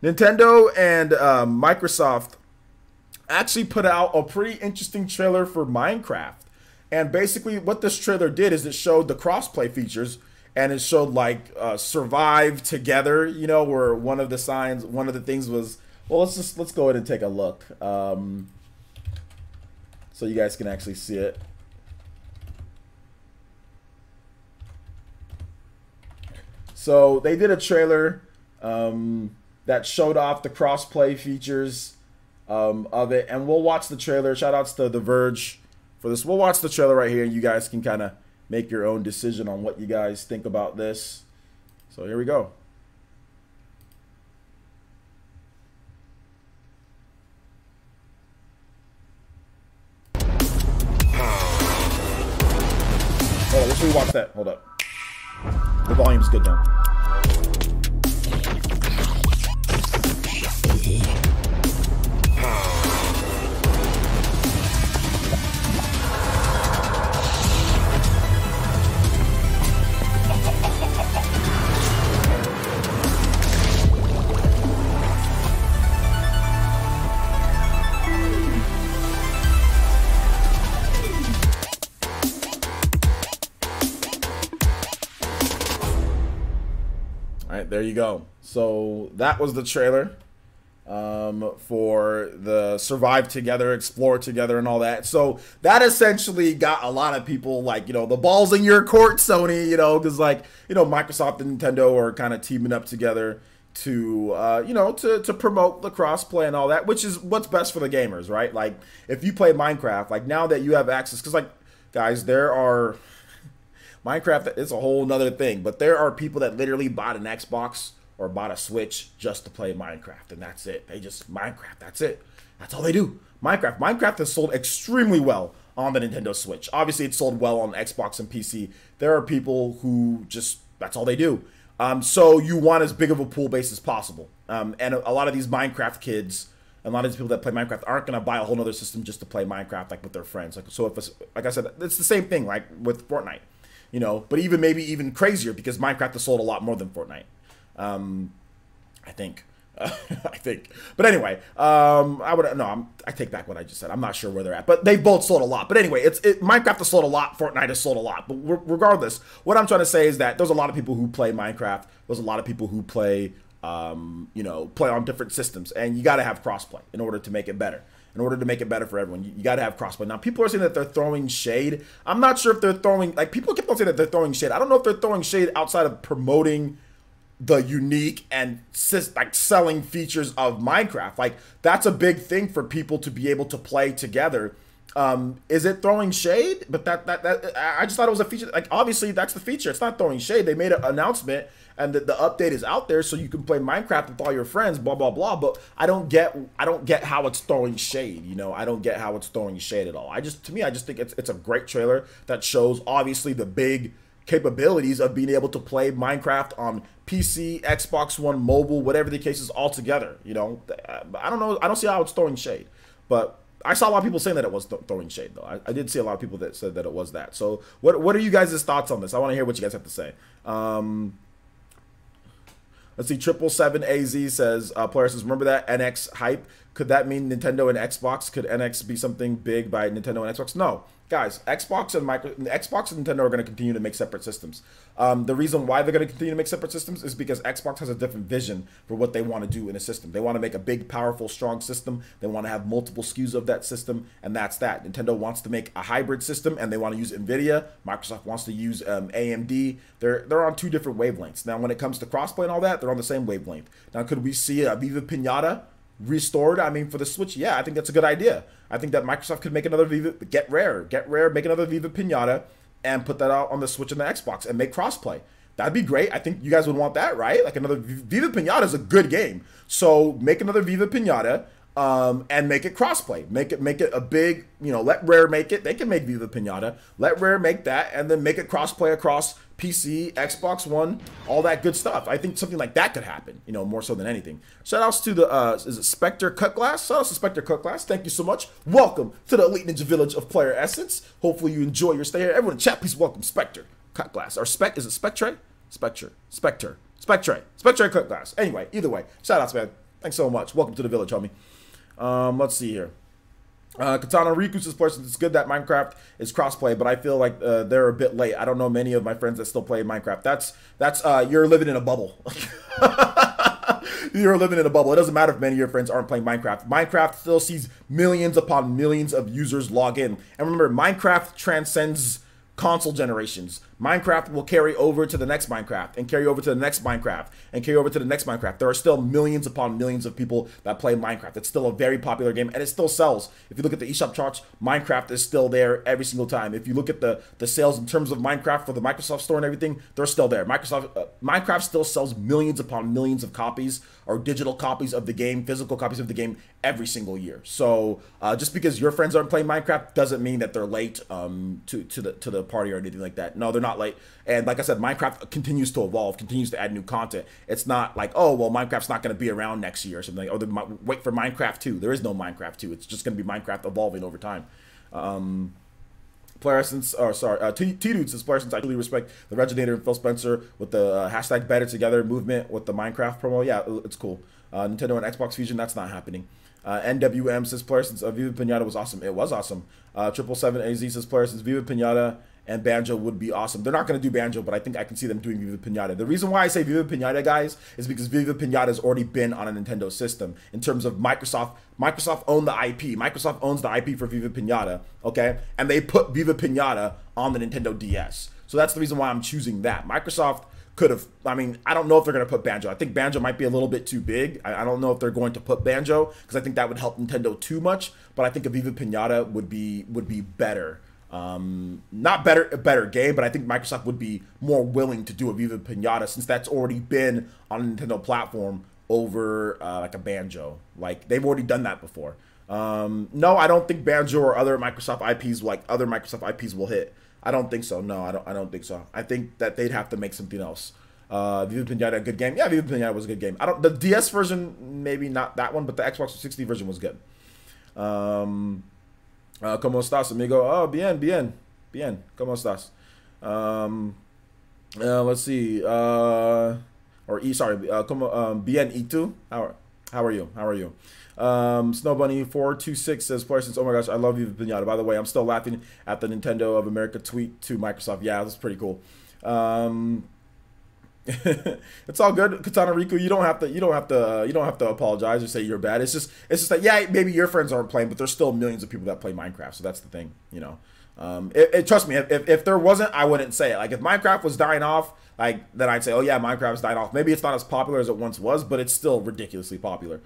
Nintendo and Microsoft actually put out a pretty interesting trailer for Minecraft. And basically, what this trailer did is it showed the crossplay features, and it showed like survive together. You know, where one of the things was. Well, let's go ahead and take a look, so you guys can actually see it. So they did a trailer that showed off the crossplay features of it, and we'll watch the trailer. Shout outs to The Verge for this. We'll watch the trailer right here, and you guys can kind of make your own decision on what you guys think about this. So here we go. Hold on, let's rewatch that. Hold up. The volume's good now. There you go. So that was the trailer for the survive together, explore together, and all that. So that essentially got a lot of people like, you know, the ball's in your court, Sony, you know, because like, you know, Microsoft and Nintendo are kind of teaming up together to, you know, to promote the crossplay and all that, which is what's best for the gamers, right? Like if you play Minecraft, like now that you have access, because like, guys, there are... Minecraft is a whole nother thing, but there are people that literally bought an Xbox or bought a Switch just to play Minecraft, and that's it. They just, Minecraft, that's it. That's all they do. Minecraft has sold extremely well on the Nintendo Switch. Obviously, it's sold well on Xbox and PC. There are people who just, that's all they do. So you want as big of a pool base as possible. And a lot of these Minecraft kids, and a lot of these people that play Minecraft aren't going to buy a whole other system just to play Minecraft like with their friends. Like, so if it's, like I said, it's the same thing like with Fortnite. You know, but maybe even crazier because Minecraft has sold a lot more than Fortnite. I think. But anyway, I take back what I just said. I'm not sure where they're at, but they both sold a lot. But anyway, Minecraft has sold a lot. Fortnite has sold a lot. But regardless, what I'm trying to say is that there's a lot of people who play Minecraft. There's a lot of people who play you know, play on different systems, and you got to have crossplay in order to make it better. In order to make it better for everyone, you got to have crossplay. Now, people are saying that they're throwing shade. I'm not sure if they're throwing, like, people keep on saying that they're throwing shade. I don't know if they're throwing shade outside of promoting the unique and like selling features of Minecraft. Like, that's a big thing for people to be able to play together. Is it throwing shade? But that I just thought it was a feature. Like, obviously that's the feature. It's not throwing shade. They made an announcement and the update is out there so you can play Minecraft with all your friends, blah blah blah. But I don't get how it's throwing shade. You know, I don't get how it's throwing shade at all. To me I just think it's a great trailer that shows obviously the big capabilities of being able to play Minecraft on PC, Xbox One, mobile, whatever the case is, all together. You know, I don't know. I don't see how it's throwing shade, but I saw a lot of people saying that it was throwing shade, though. I did see a lot of people that said that it was that. So what are you guys' thoughts on this? I want to hear what you guys have to say. Let's see. 777AZ says, player says, remember that NX hype? Could that mean Nintendo and Xbox? Could NX be something big by Nintendo and Xbox? No. Guys, Xbox and Nintendo are going to continue to make separate systems. The reason why they're going to continue to make separate systems is because Xbox has a different vision for what they want to do in a system. They want to make a big, powerful, strong system. They want to have multiple SKUs of that system, and that's that. Nintendo wants to make a hybrid system, and they want to use NVIDIA. Microsoft wants to use AMD. They're on two different wavelengths. Now, when it comes to crossplay and all that, they're on the same wavelength. Now, could we see a Viva Pinata restored? I mean, for the Switch, yeah, I think that's a good idea. I think that Microsoft could make another Viva, get rare, make another Viva Pinata and put that out on the Switch and the Xbox and make crossplay. That'd be great. I think you guys would want that, right? Like, another Viva Pinata is a good game. So make another Viva Pinata and make it crossplay. Make it a big, you know, let Rare make it. They can make Viva Pinata. Let Rare make that and then make it crossplay across PC, Xbox One, all that good stuff. I think something like that could happen, you know, more so than anything. Shout outs to the, is it Spectre Cut Glass? Shout outs to Spectre Cut Glass. Thank you so much. Welcome to the Elite Ninja Village of Player Essence. Hopefully you enjoy your stay here. Everyone in chat, please welcome Spectre Cut Glass. Or is it Spectre? Spectre Cut Glass. Anyway, either way, shout outs, man. Thanks so much. Welcome to the village, homie. Let's see here. Katana Riku says, person, it's good that Minecraft is crossplay, but I feel like they're a bit late. I don't know many of my friends that still play Minecraft. That's you're living in a bubble. You're living in a bubble. It doesn't matter if many of your friends aren't playing Minecraft. Minecraft still sees millions upon millions of users log in. And remember, Minecraft transcends console generations. Minecraft will carry over to the next Minecraft and carry over to the next Minecraft and carry over to the next Minecraft. There are still millions upon millions of people that play Minecraft. It's still a very popular game and it still sells. If you look at the eShop charts, Minecraft is still there every single time. If you look at the sales in terms of Minecraft for the Microsoft Store and everything, they're still there. Minecraft still sells millions upon millions of copies or digital copies of the game, physical copies of the game every single year. So just because your friends aren't playing Minecraft doesn't mean that they're late to the party or anything like that. No, they're not late. And like I said, Minecraft continues to evolve, continues to add new content. It's not like, oh, well, Minecraft's not going to be around next year or something. Like, oh, wait for Minecraft 2. There is no Minecraft 2. It's just going to be Minecraft evolving over time. Player Essence, or sorry, T-Dude says, Player Essence, I truly respect the Reginator and Phil Spencer with the hashtag Better Together movement with the Minecraft promo. Yeah, it's cool. Nintendo and Xbox Fusion, that's not happening. NWM says, Player Essence, Viva Pinata was awesome. It was awesome. 777AZ says, Player Essence, Viva Pinata and Banjo would be awesome. They're not going to do Banjo, but I think I can see them doing Viva Pinata. The reason why I say Viva Pinata, guys, is because Viva Pinata has already been on a Nintendo system. In terms of Microsoft owned the IP. Microsoft owns the IP for Viva Pinata, okay? And they put Viva Pinata on the Nintendo DS. So that's the reason why I'm choosing that. Microsoft could have, I mean, I don't know if they're going to put Banjo. I think Banjo might be a little bit too big. I don't know if they're going to put Banjo because I think that would help Nintendo too much. But I think a Viva Pinata would be better. Not a better game, but I think Microsoft would be more willing to do a Viva Pinata since that's already been on a Nintendo platform over like a Banjo. Like, they've already done that before. No, I don't think Banjo or other Microsoft IPs will hit. I don't think so. No, I don't think so. I think that they'd have to make something else. Viva Pinata, a good game. Yeah, Viva Pinata was a good game. The DS version, maybe not that one, but the Xbox 360 version was good. ¿Cómo estás, amigo? Oh, bien. ¿Cómo estás? Let's see. Bien, ¿y tú? How are you? Snow Bunny 426 says, Parsons, oh my gosh, I love Viva Pinata. By the way, I'm still laughing at the Nintendo of America tweet to Microsoft. Yeah, that's pretty cool. It's all good, Katana Riku. You don't have to apologize or say you're bad. It's just that, yeah, maybe your friends aren't playing, but there's still millions of people that play Minecraft. So that's the thing, you know. Trust me, if there wasn't, I wouldn't say it. Like if Minecraft was dying off, like then I'd say, oh yeah, Minecraft's dying off. Maybe it's not as popular as it once was, but it's still ridiculously popular.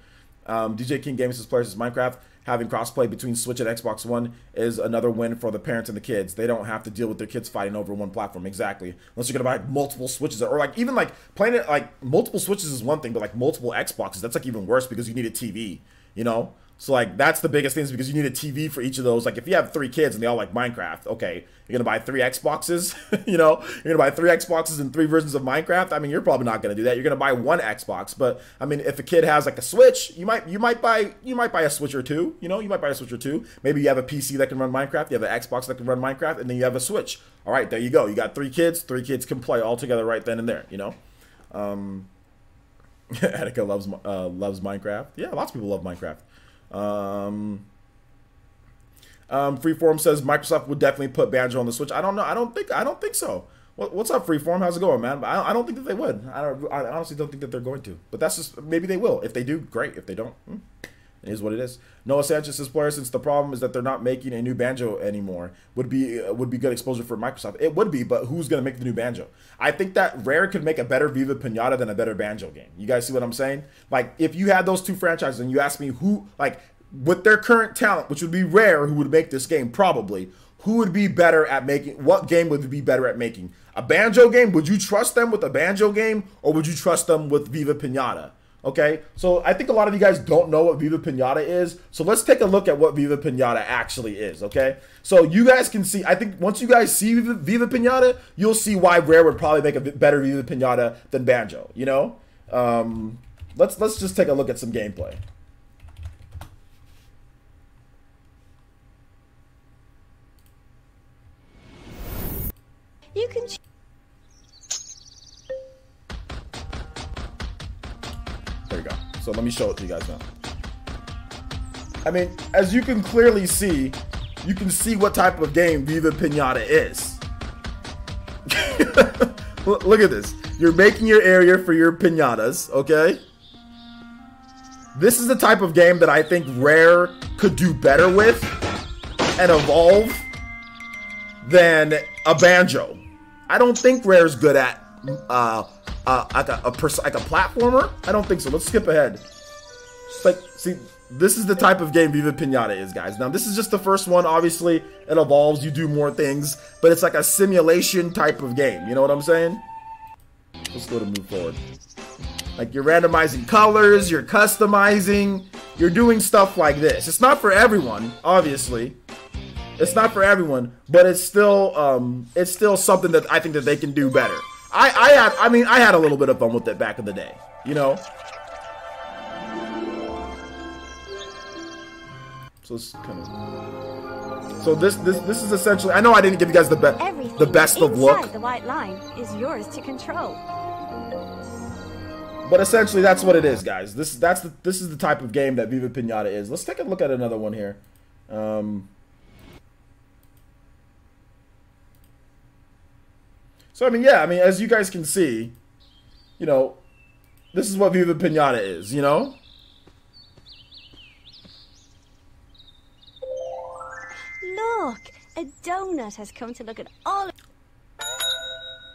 DJ King Games says players is Minecraft. Having crossplay between Switch and Xbox One is another win for the parents and the kids. They don't have to deal with their kids fighting over one platform. Exactly. Unless you're gonna buy multiple Switches, or like even like playing it like multiple Switches is one thing, but like multiple Xboxes, that's like even worse because you need a TV. You know. So like that's the biggest thing, is because you need a TV for each of those. Like if you have 3 kids and they all like Minecraft, okay, you're gonna buy 3 Xboxes. You know, you're gonna buy 3 Xboxes and 3 versions of Minecraft. I mean, you're probably not gonna do that. You're gonna buy 1 Xbox. But I mean, if a kid has like a Switch, you might buy a Switch or 2. You know, you might buy a Switch or 2. Maybe you have a PC that can run Minecraft. You have an Xbox that can run Minecraft, and then you have a Switch. All right, there you go. You got 3 kids. 3 kids can play all together right then and there. You know. Attica loves Minecraft. Yeah, lots of people love Minecraft. Freeform says Microsoft would definitely put Banjo on the Switch. I don't know. I don't think so. What's up, Freeform? How's it going, man? I don't think that they would. I honestly don't think that they're going to. But that's just, maybe they will. If they do, great. If they don't, it is what it is. Noah Sanchez says, player, since the problem is that they're not making a new Banjo anymore, would be good exposure for Microsoft. It would be, but who's gonna make the new Banjo? I think that Rare could make a better Viva Pinata than a better Banjo game. You guys see what I'm saying? Like if you had those 2 franchises and you asked me who, like with their current talent, which would be Rare, who would make this game probably, who would be better at making, what game would be better at making a Banjo game? Would you trust them with a Banjo game, or would you trust them with Viva Pinata? Okay, so I think a lot of you guys don't know what Viva Pinata is. So let's take a look at what Viva Pinata actually is, okay? So you guys can see, I think once you guys see Viva Pinata, you'll see why Rare would probably make a better Viva Pinata than Banjo, you know? Let's just take a look at some gameplay. You can... There you go. So let me show it to you guys now. I mean, as you can clearly see, you can see what type of game Viva Pinata is. Look at this. You're making your area for your pinatas, okay? This is the type of game that I think Rare could do better with and evolve than a Banjo. I don't think Rare's good at like a platformer. I don't think so. Let's skip ahead. Like, see, this is the type of game Viva Pinata is, guys. Now, this is just the first one. Obviously, it evolves. You do more things, but it's like a simulation type of game. You know what I'm saying? Let's go to move forward. Like, you're randomizing colors, you're customizing, you're doing stuff like this. It's not for everyone, obviously. It's not for everyone, but it's still something that I think that they can do better. I had a little bit of fun with it back in the day, you know. So it's kind of. So this is essentially. I know I didn't give you guys the best of look. The white line is yours to control. But essentially, that's what it is, guys. This is the type of game that Viva Pinata is. Let's take a look at another one here. So, I mean, yeah, as you guys can see, you know, this is what Viva Pinata is, you know? Look, a donut has come to look at all.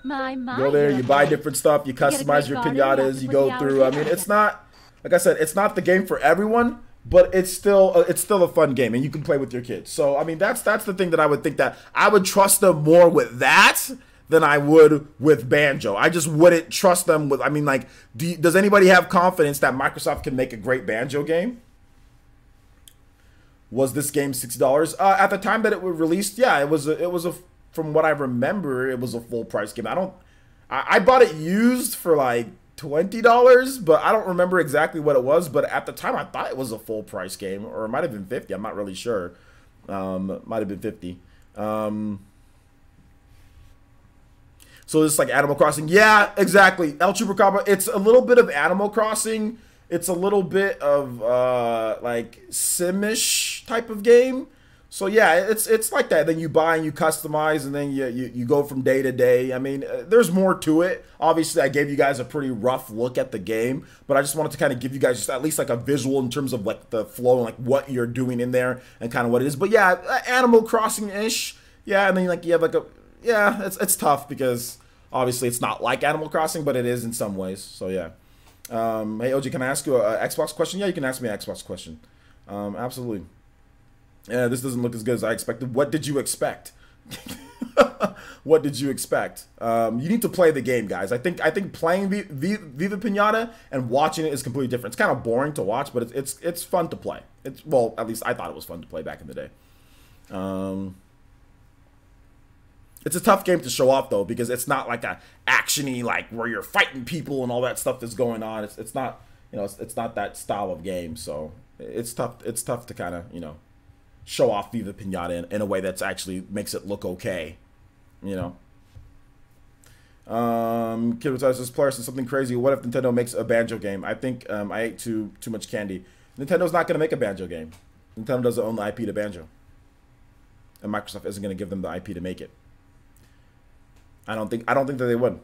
My. Go there, you buy different stuff, you customize your pinatas, you go through. I mean, it's not, like I said, it's not the game for everyone, but it's still a fun game, and you can play with your kids. So, I mean, that's the thing that I would think that I would trust them more with that than I would with Banjo. I just wouldn't trust them with, I mean, like, does anybody have confidence that Microsoft can make a great Banjo game? Was this game $60? At the time that it was released, yeah, it was a from what I remember, it was a full price game. I bought it used for like $20, but I don't remember exactly what it was, but at the time I thought it was a full price game, or it might have been 50. I'm not really sure. Might have been 50. So it's like Animal Crossing. Yeah, exactly. El Chupacabra. It's a little bit of Animal Crossing. It's a little bit of like Simish type of game. So yeah, it's like that. Then you buy and you customize, and then you go from day to day. I mean, there's more to it. Obviously, I gave you guys a pretty rough look at the game, but I just wanted to kind of give you guys just at least like a visual in terms of like the flow and like what you're doing in there and kind of what it is. But yeah, Animal Crossing-ish. Yeah, and then like you have like it's tough because obviously it's not like Animal Crossing, but it is in some ways. So yeah. Hey OG, can I ask you an Xbox question? Yeah, you can ask me an Xbox question. Absolutely. Yeah, this doesn't look as good as I expected. What did you expect? What did you expect? You need to play the game, guys. I think playing Viva Pinata and watching it is completely different. It's kind of boring to watch, but it's fun to play. Well, at least I thought it was fun to play back in the day. It's a tough game to show off though, because it's not like a actiony like where you're fighting people and all that stuff that's going on. It's not, you know, it's not that style of game. So it's tough. It's tough to kind of, you know, show off Viva Pinata in a way that's actually makes it look okay, you know. Kid Retires this player says something crazy. What if Nintendo makes a Banjo game? I think I ate too much candy. Nintendo's not going to make a Banjo game. Nintendo doesn't own the IP to Banjo, and Microsoft isn't going to give them the IP to make it. I don't think that they would.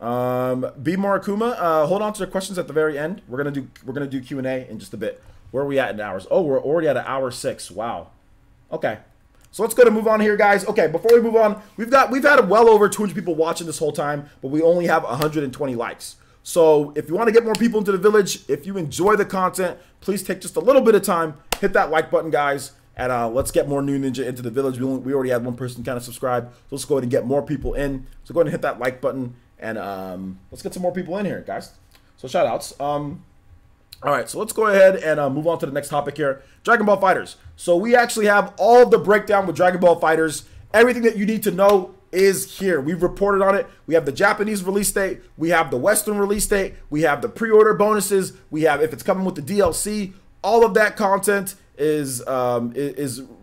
B Morakuma, hold on to the questions at the very end. We're gonna do Q&A in just a bit. Where are we at in hours? Oh, we're already at an hour 6. Wow. Okay. So let's go to move on here, guys. Okay, before we move on, we've had well over 200 people watching this whole time, but we only have 120 likes. So if you want to get more people into the village, if you enjoy the content, please take just a little bit of time, hit that like button, guys, and let's get more new Ninja into the village. We already had one person kind of subscribe, so let's go ahead and get more people in. So go ahead and hit that like button, and let's get some more people in here, guys. So shout outs. All right, so let's go ahead and move on to the next topic here. Dragon Ball FighterZ. So we actually have all of the breakdown with Dragon Ball FighterZ. Everything that you need to know is here. We've reported on it. We have the Japanese release date. We have the Western release date. We have the pre-order bonuses. We have if it's coming with the DLC. All of that content is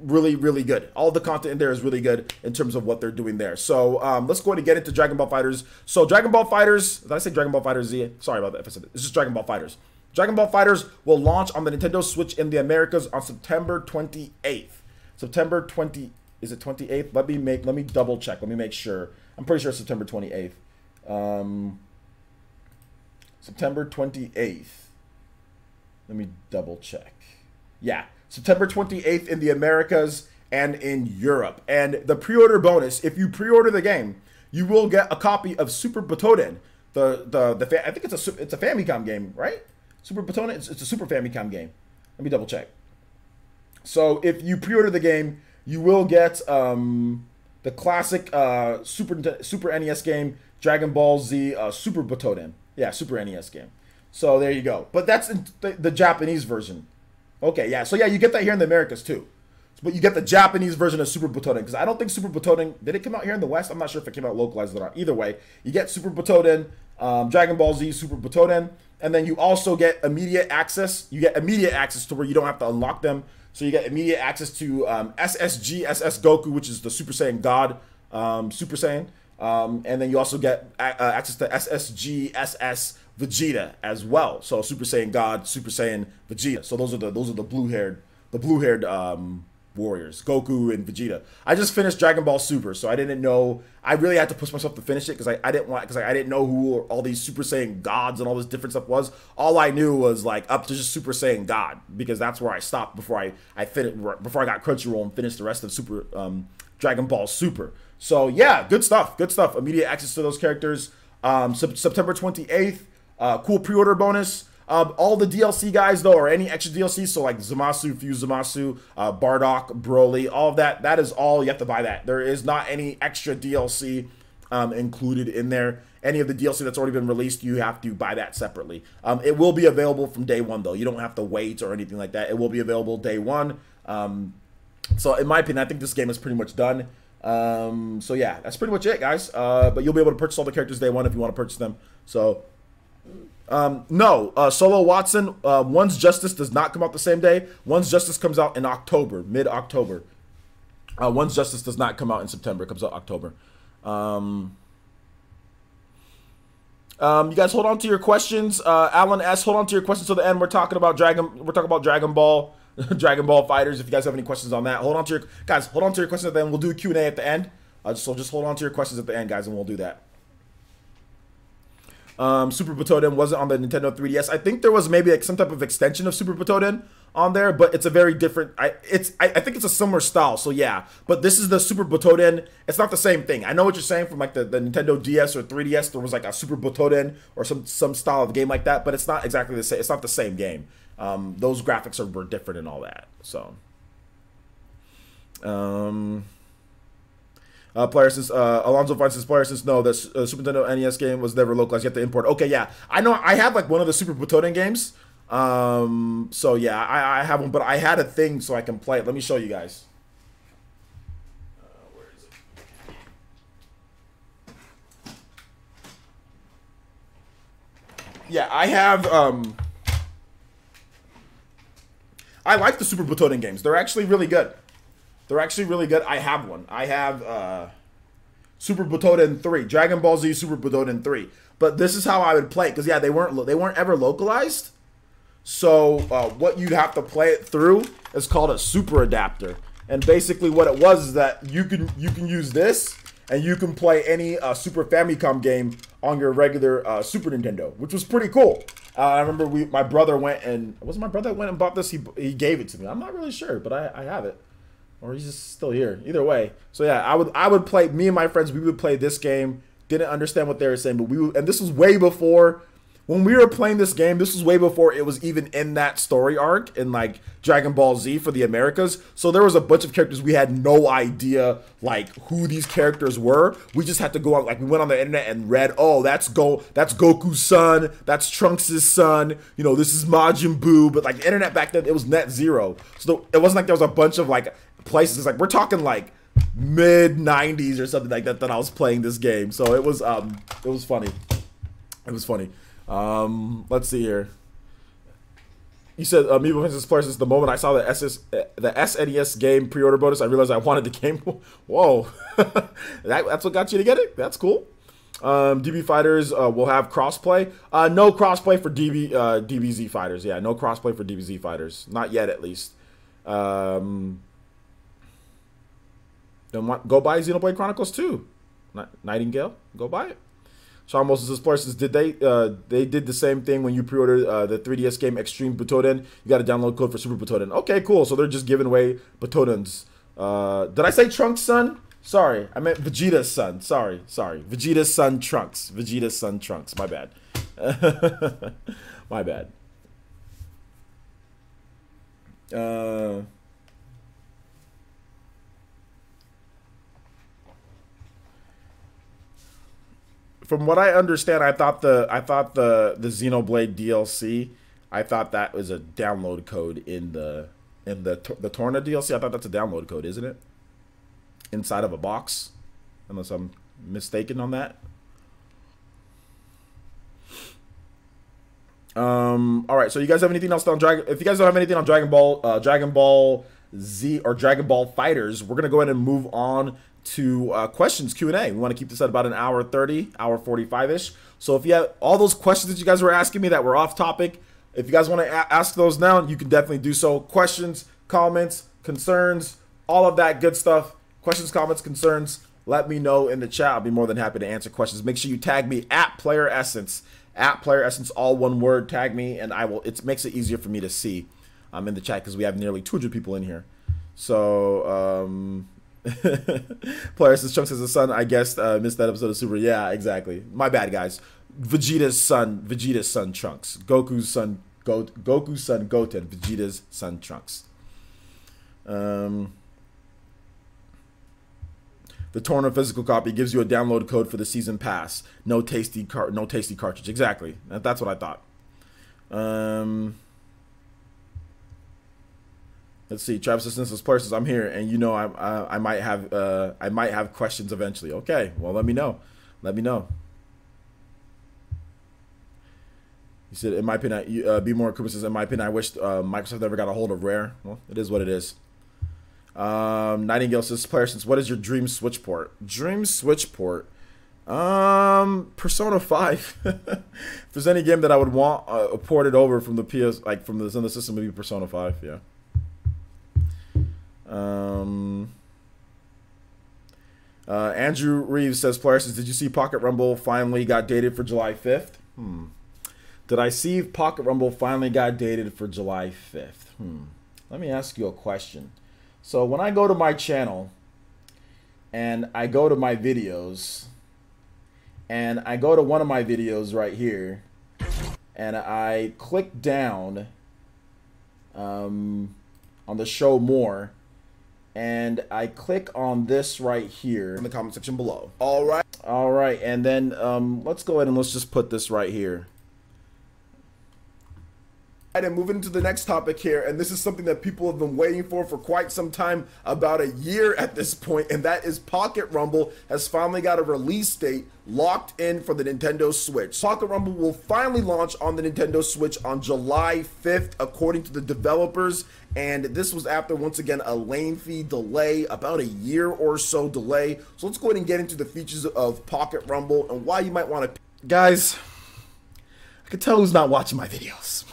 really, really good. All the content in there is really good in terms of what they're doing there. So let's go ahead and get into Dragon Ball FighterZ. So Dragon Ball FighterZ, did I say Dragon Ball FighterZ? Sorry about that if I said it. It's just Dragon Ball FighterZ. Dragon Ball FighterZ will launch on the Nintendo Switch in the Americas on September 28th. September 20, is it 28th? Let me double check. Let me make sure. I'm pretty sure it's September 28th. September 28th. Let me double check. Yeah, September 28th in the Americas and in Europe. And the pre-order bonus, if you pre-order the game, you will get a copy of Super Butoden. I think it's a Famicom game, right? Super Butoden, it's a Super Famicom game. Let me double check. So if you pre-order the game, you will get the classic Super NES game, Dragon Ball Z Super Butoden. Yeah, Super NES game. So there you go. But that's in the Japanese version. Okay, yeah. So yeah, you get that here in the Americas too. But you get the Japanese version of Super Butoden, because I don't think Super Butoden, did it come out here in the West? I'm not sure if it came out localized or not. Either way, you get Super Butoden, Dragon Ball Z Super Butoden, and then you also get immediate access. You get immediate access to where you don't have to unlock them. So you get immediate access to SSG, SS Goku, which is the Super Saiyan God, Super Saiyan. And then you also get access to SSG, SS Vegeta as well. So Super Saiyan God, Super Saiyan Vegeta. So those are the blue-haired warriors, Goku and Vegeta. I just finished Dragon Ball Super, so I didn't know. I really had to push myself to finish it because I didn't know who all these Super Saiyan gods and all this different stuff was. All I knew was like up to just Super Saiyan God, because that's where I stopped before I got Crunchyroll and finished the rest of Super Dragon Ball Super. So yeah, good stuff. Immediate access to those characters. September 28th. Cool pre-order bonus. All the DLC guys though, or any extra DLC, so like Zamasu, Fuse Zamasu, Bardock, Broly, all of that. That is all you have to buy. That there is not any extra DLC included in there. Any of the DLC that's already been released, you have to buy that separately. It will be available from day one though. You don't have to wait or anything like that. It will be available day one. So in my opinion, I think this game is pretty much done. So yeah, that's pretty much it, guys. But you'll be able to purchase all the characters day one if you want to purchase them. So. No, Solo Watson, One's Justice does not come out the same day. One's Justice comes out in October, mid-October. One's Justice does not come out in September. It comes out October. You guys hold on to your questions. Alan S., hold on to your questions till the end. We're talking about Dragon Ball. Dragon Ball Fighters. If you guys have any questions on that, hold on to your questions at the end. We'll do a Q&A at the end. So just hold on to your questions at the end, guys, and we'll do that. Super Butoden wasn't on the Nintendo 3DS. I think there was maybe like some type of extension of Super Butoden on there, but it's a very different. I think it's a similar style. So yeah, but this is the Super Butoden. It's not the same thing. I know what you're saying from like the Nintendo DS or 3DS. There was like a Super Butoden or some style of game like that, but it's not exactly the same. It's not the same game. Those graphics were different and all that. So. Alonzo finds his player says no, the Super Nintendo NES game was never localized. You have to import. Okay, yeah, I know. I have like one of the Super Butoden games. So yeah, I have one, but I had a thing so I can play it. Let me show you guys. Where is it? Yeah, I have. I like the Super Butoden games. They're actually really good. They're actually really good. I have one. I have Super Butoden 3, Dragon Ball Z Super Butoden 3. But this is how I would play it, because yeah, they weren't ever localized. So what you'd have to play it through is called a super adapter. And basically what it was is that you can use this and you can play any Super Famicom game on your regular Super Nintendo, which was pretty cool. I remember my brother went and was it my brother that went and bought this? He gave it to me. I'm not really sure, but I have it. Or he's just still here. Either way. So yeah, I would play, me and my friends, we would play this game. Didn't understand what they were saying, but and this was way before, when we were playing this game, this was way before it was even in that story arc in like Dragon Ball Z for the Americas. So there was a bunch of characters we had no idea like who these characters were. We just had to go out, like we went on the internet and read, oh, that's Goku's son, that's Trunks' son, you know, this is Majin Buu. But like the internet back then, it was net zero. So it wasn't like there was a bunch of like places, like we're talking like mid 90s or something like that I was playing this game. So it was funny. It was funny. Let's see here. You said Amiibo Princess Player, since the moment I saw the SNES game pre-order bonus, I realized I wanted the game. Whoa. That's what got you to get it? That's cool. DB Fighters will have crossplay. No crossplay for DBZ Fighters. Yeah, no crossplay for DBZ Fighters. Not yet, at least. Then go buy Xenoblade Chronicles 2. Nightingale, go buy it. Sean Moses' Parsons, did they did the same thing when you pre-ordered the 3DS game Extreme Butoden? You got a download code for Super Butoden. Okay, cool. So they're just giving away Butodens. Did I say Trunks' son? Sorry, I meant Vegeta's son. Sorry. Vegeta's son Trunks. Vegeta's son Trunks. My bad. My bad. From what I understand, I thought the Xenoblade DLC, I thought that was a download code in the Torna DLC. I thought that's a download code, isn't it? Inside of a box, unless I'm mistaken on that. All right. So you guys have anything else on Dragon? If you guys don't have anything on Dragon Ball Z or Dragon Ball Fighters, we're gonna go ahead and move on to questions Q&A. We want to keep this at about an hour 30, hour 45-ish. So if you have all those questions that you guys were asking me that were off topic, if you guys want to ask those now, you can definitely do so. Questions, comments, concerns, all of that good stuff. Questions, comments, concerns, let me know in the chat. I'll be more than happy to answer questions. Make sure you tag me at Player Essence, all one word. Tag me, and I will. It makes it easier for me to see in the chat because we have nearly 200 people in here. So Player says Trunks has a son. I guess missed that episode of Super. Yeah, exactly. My bad, guys. Vegeta's son Trunks. Goku's son Goten. Vegeta's son Trunks. The Torna physical copy gives you a download code for the season pass. No tasty cartridge. Exactly. That's what I thought. Let's see. Travis says, "Player, I'm here, and you know I might have questions eventually." Okay, well let me know. Let me know. He said, "In my opinion, Be More Cooper says, in my opinion, I wish Microsoft never got a hold of Rare." Well, it is what it is. Nightingale says, "Player, what is your dream Switch port?" Dream Switch port. Persona 5. If there's any game that I would want ported over from the PS, like from the system, would be Persona 5. Yeah. Andrew Reeves says, Polaris, did you see Pocket Rumble finally got dated for July 5th? Did I see Pocket Rumble finally got dated for July 5th? Let me ask you a question. So when I go to my channel and I go to my videos and I go to one of my videos right here and I click down on the show more and I click on this right here in the comment section below. All right, and then let's go ahead and let's just put this right here. And moving into the next topic here, and this is something that people have been waiting for quite some time, about a year at this point, and that is Pocket Rumble has finally got a release date locked in for the Nintendo Switch. Pocket Rumble will finally launch on the Nintendo Switch on July 5th, according to the developers, and this was after, once again, a lengthy delay, about a year or so delay. So let's go ahead and get into the features of Pocket Rumble and why you might want to... Guys, I can tell who's not watching my videos.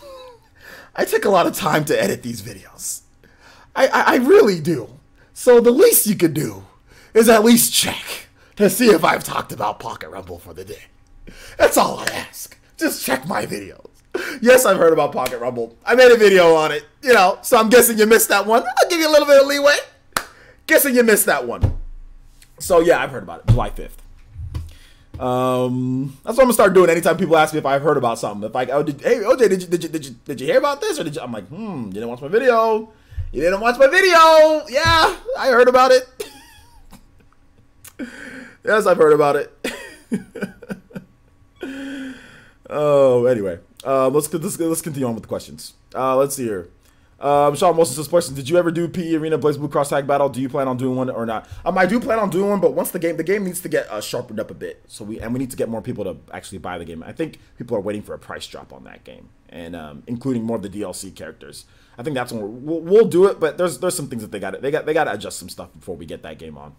I take a lot of time to edit these videos. I really do. So the least you could do is at least check to see if I've talked about Pocket Rumble for the day. That's all I ask. Just check my videos. Yes, I've heard about Pocket Rumble. I made a video on it, you know, so I'm guessing you missed that one. I'll give you a little bit of leeway. Guessing you missed that one. So yeah, I've heard about it. July 5th. That's what I'm gonna start doing anytime people ask me if I've heard about something. If like, oh, hey OJ, did you hear about this, or did you? I'm like, you didn't watch my video. You didn't watch my video. Yeah, I heard about it. Yes, I've heard about it. Oh, anyway, let's continue on with the questions. Let's see here. Sean Wilson says, question, did you ever do PE Arena Blaze Blue Cross Tag Battle? Do you plan on doing one or not? I do plan on doing one, but once the game needs to get sharpened up a bit. So we need to get more people to actually buy the game. I think people are waiting for a price drop on that game, and including more of the DLC characters. I think that's when we'll do it, but there's some things that they got to adjust some stuff before we get that game on.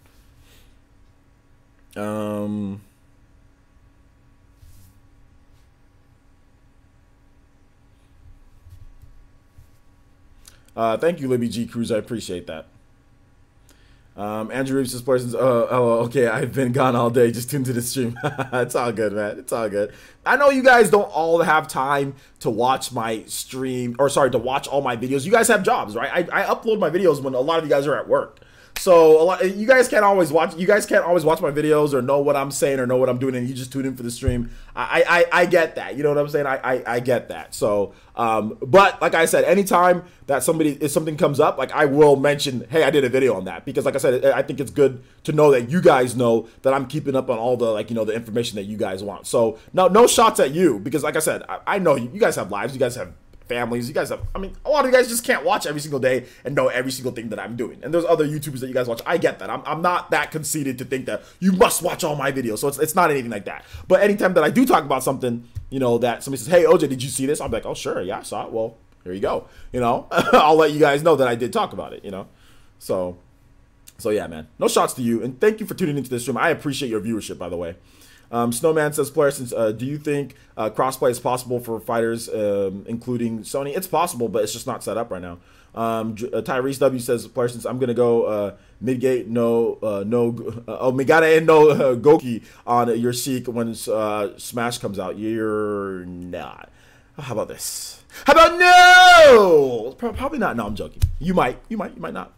Thank you, Libby G. Cruz. I appreciate that. Andrew Reeves says, okay, I've been gone all day. Just tuned to the stream. It's all good, man. It's all good. I know you guys don't all have time to watch my stream, or sorry, to watch all my videos. You guys have jobs, right? I upload my videos when a lot of you guys are at work. So you guys can't always watch. You guys can't always watch my videos or know what I'm saying or know what I'm doing, and you just tune in for the stream. I get that. You know what I'm saying? I get that. So, but like I said, anytime that something comes up, like I will mention, hey, I did a video on that, because like I said, I think it's good to know that you guys know that I'm keeping up on all the the information that you guys want. So no shots at you, because like I said, I know you guys have lives. You guys have families. You guys have, I mean, a lot of you guys just can't watch every single day and know every single thing that I'm doing. And there's other YouTubers that you guys watch. I get that. I'm not that conceited to think that you must watch all my videos. So it's not anything like that. But anytime that I do talk about something, that somebody says, hey, OJ, did you see this? I'm like, oh, sure. Yeah, I saw it. Well, here you go. I'll let you guys know that I did talk about it, So yeah, man, no shots to you. And thank you for tuning into this stream. I appreciate your viewership, by the way. Snowman says, Player, since do you think crossplay is possible for fighters, including Sony? It's possible, but it's just not set up right now. Tyrese W says, Player, since I'm gonna go Midgate Megata and no Goki on your Seek when Smash comes out. You're not. How about this? How about no? Probably not. No, I'm joking. You might not.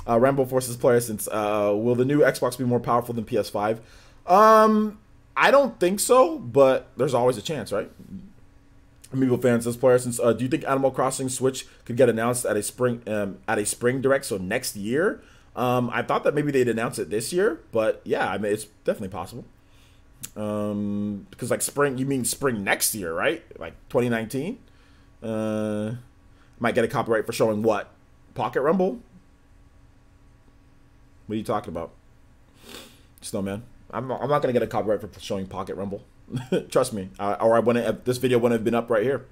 Rambo Forces Player, since will the new Xbox be more powerful than PS5? I don't think so, but there's always a chance, right? Amiibo fan says, Player, since do you think Animal Crossing Switch could get announced at a spring direct, so next year? I thought that maybe they'd announce it this year, but yeah, I mean, it's definitely possible. Because like spring, you mean spring next year, right? Like 2019. Might get a copyright for showing what? Pocket Rumble? What are you talking about? Snowman. I'm not gonna get a copyright for showing Pocket Rumble. Trust me. Or I wouldn't. This video wouldn't have been up right here.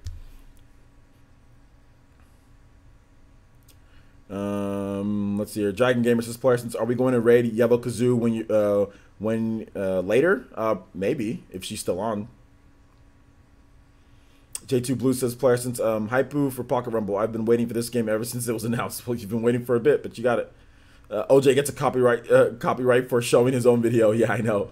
Let's see here. Dragon Gamer says, Player, since are we going to raid Yellow Kazoo when later? Maybe, if she's still on. J2 Blue says, Player, since Hypoo for Pocket Rumble. I've been waiting for this game ever since it was announced. Well, you've been waiting for a bit, but you got it. OJ gets a copyright for showing his own video. Yeah, I know.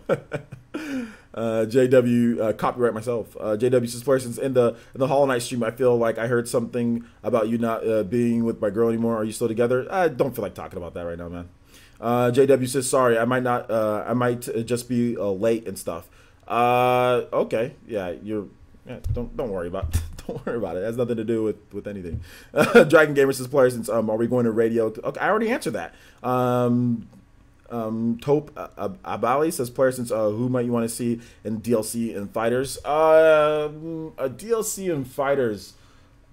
JW, copyright myself. JW says, player, since in the Hollow Knight stream, I feel like I heard something about you not being with my girl anymore. Are you still together? I don't feel like talking about that right now, man. JW says, sorry, I might just be late and stuff. Okay, yeah, don't worry about don't worry about it. It has nothing to do with anything. Dragon Gamer says, player, since are we going to radio? Okay, I already answered that. Tope Abali says, player, since who might you want to see in DLC and fighters? A DLC and fighters.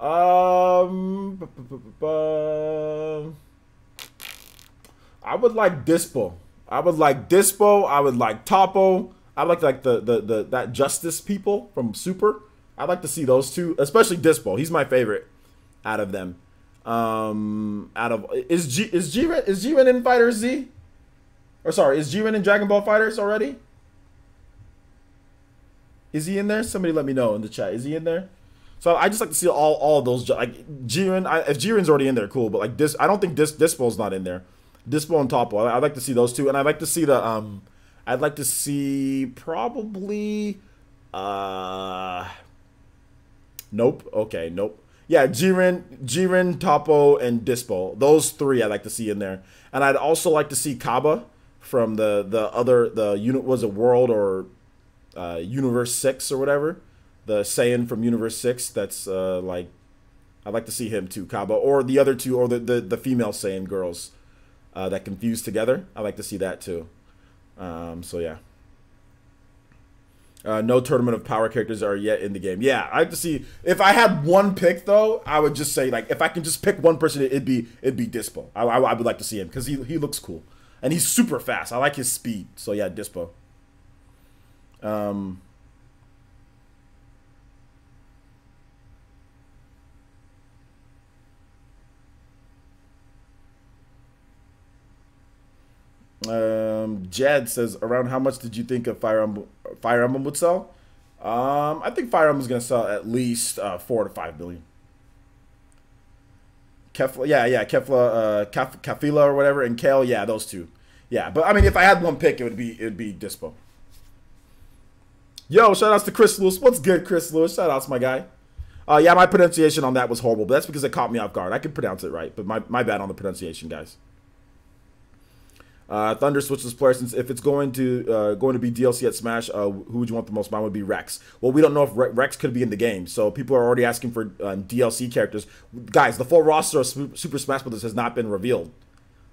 I would like Dispo. I would like Topo. I like the that Justice people from Super. I'd like to see those two, especially Dispo. He's my favorite out of them. Is Jiren in FighterZ? Or sorry, is Jiren in Dragon Ball FighterZ already? Is he in there? Somebody let me know in the chat. Is he in there? So I just like to see all of those. Like Jiren, if Jiren's already in there, cool. But like I don't think Dispo's not in there. Dispo and Topo. I'd like to see those two, and I'd like to see the I'd like to see probably nope. Okay, nope. Yeah, Jiren, Topo, and Dispo. Those three I'd like to see in there, and I'd also like to see Kaba from the unit, was it World or Universe 6 or whatever, the Saiyan from Universe 6. That's like, I'd like to see him too, Kaba, or the other two, or the female Saiyan girls that confuse together. I'd like to see that too. So yeah. No Tournament of Power characters are yet in the game. Yeah, I'd like to see. If I had one pick though, I would just say, like, if I can just pick one person, it'd be Dispo. I would like to see him because he looks cool. And he's super fast. I like his speed. So yeah, Dispo. Jed says, around how much did you think of Fire Emblem would sell? I think Fire Emblem is gonna sell at least 4 to 5 billion. Kefla or whatever, and Kale, yeah, those two. Yeah, but I mean, if I had one pick, it'd be Dispo. Yo, shout outs to Chris Lewis. What's good, Chris Lewis? Shout outs, my guy. Yeah, my pronunciation on that was horrible, but that's because it caught me off guard. I could pronounce it right, but my bad on the pronunciation, guys. Thunder switches player, since if it's going to be DLC at Smash, who would you want the most? Mine would be Rex. Well, we don't know if Rex could be in the game, so people are already asking for DLC characters. Guys, the full roster of Super Smash Bros. Has not been revealed.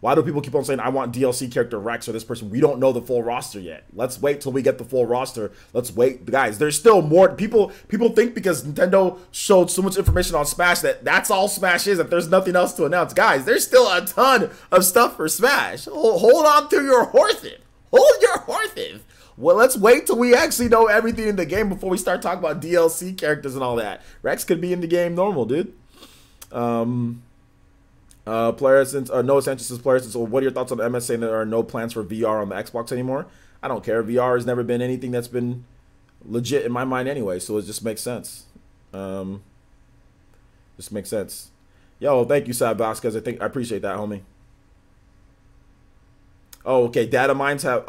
Why do people keep on saying, I want DLC character Rex or this person? We don't know the full roster yet. Let's wait till we get the full roster. Let's wait. Guys, there's still more. People think because Nintendo showed so much information on Smash that's all Smash is, that there's nothing else to announce. Guys, there's still a ton of stuff for Smash. Hold on to your horses. Hold your horses. Well, let's wait till we actually know everything in the game before we start talking about DLC characters and all that. Rex could be in the game normal, dude. Player, since Noah Sanchez says, player, since what are your thoughts on MS saying there are no plans for VR on the Xbox anymore? I don't care. VR has never been anything that's been legit in my mind anyway, so it just makes sense. Just makes sense. Yo, thank you, Sad Vasquez. I appreciate that, homie. Oh, okay. Data mines have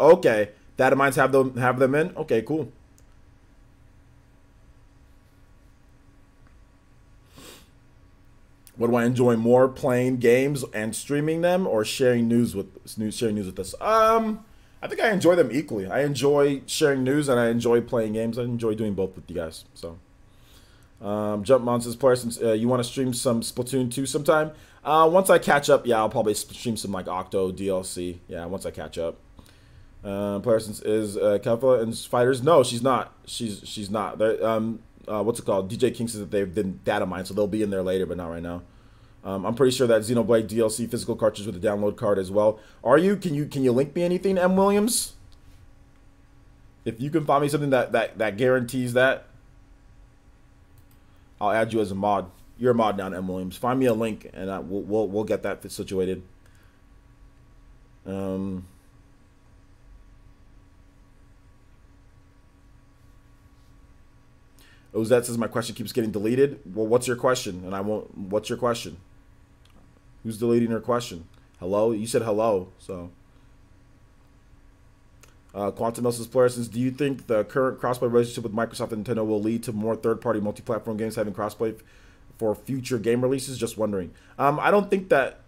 them in. Okay, cool. What do I enjoy more, playing games and streaming them, or sharing news with us? I think I enjoy them equally. I enjoy sharing news and I enjoy playing games. I enjoy doing both with you guys. So, Jumpmon says, player, since you want to stream some Splatoon 2 sometime. Once I catch up, yeah, I'll probably stream some like Octo DLC. Yeah, once I catch up. Player, since is Kefla and FighterZ? No, she's not. She's not. What's it called? DJ King says that they've been data mined, so they'll be in there later, but not right now. I'm pretty sure that Xenoblade DLC physical cartridge with a download card as well. Are you? Can you link me anything, M. Williams? If you can find me something that guarantees that, I'll add you as a mod. You're a mod now, M. Williams. Find me a link, and we'll get that situated. Ozette says my question keeps getting deleted. Well, what's your question? And I won't. What's your question? Who's deleting her question? Hello? You said hello, so. Quantum Elsa's player says, do you think the current crossplay relationship with Microsoft and Nintendo will lead to more third-party multi-platform games having crossplay for future game releases? Just wondering. I don't think that.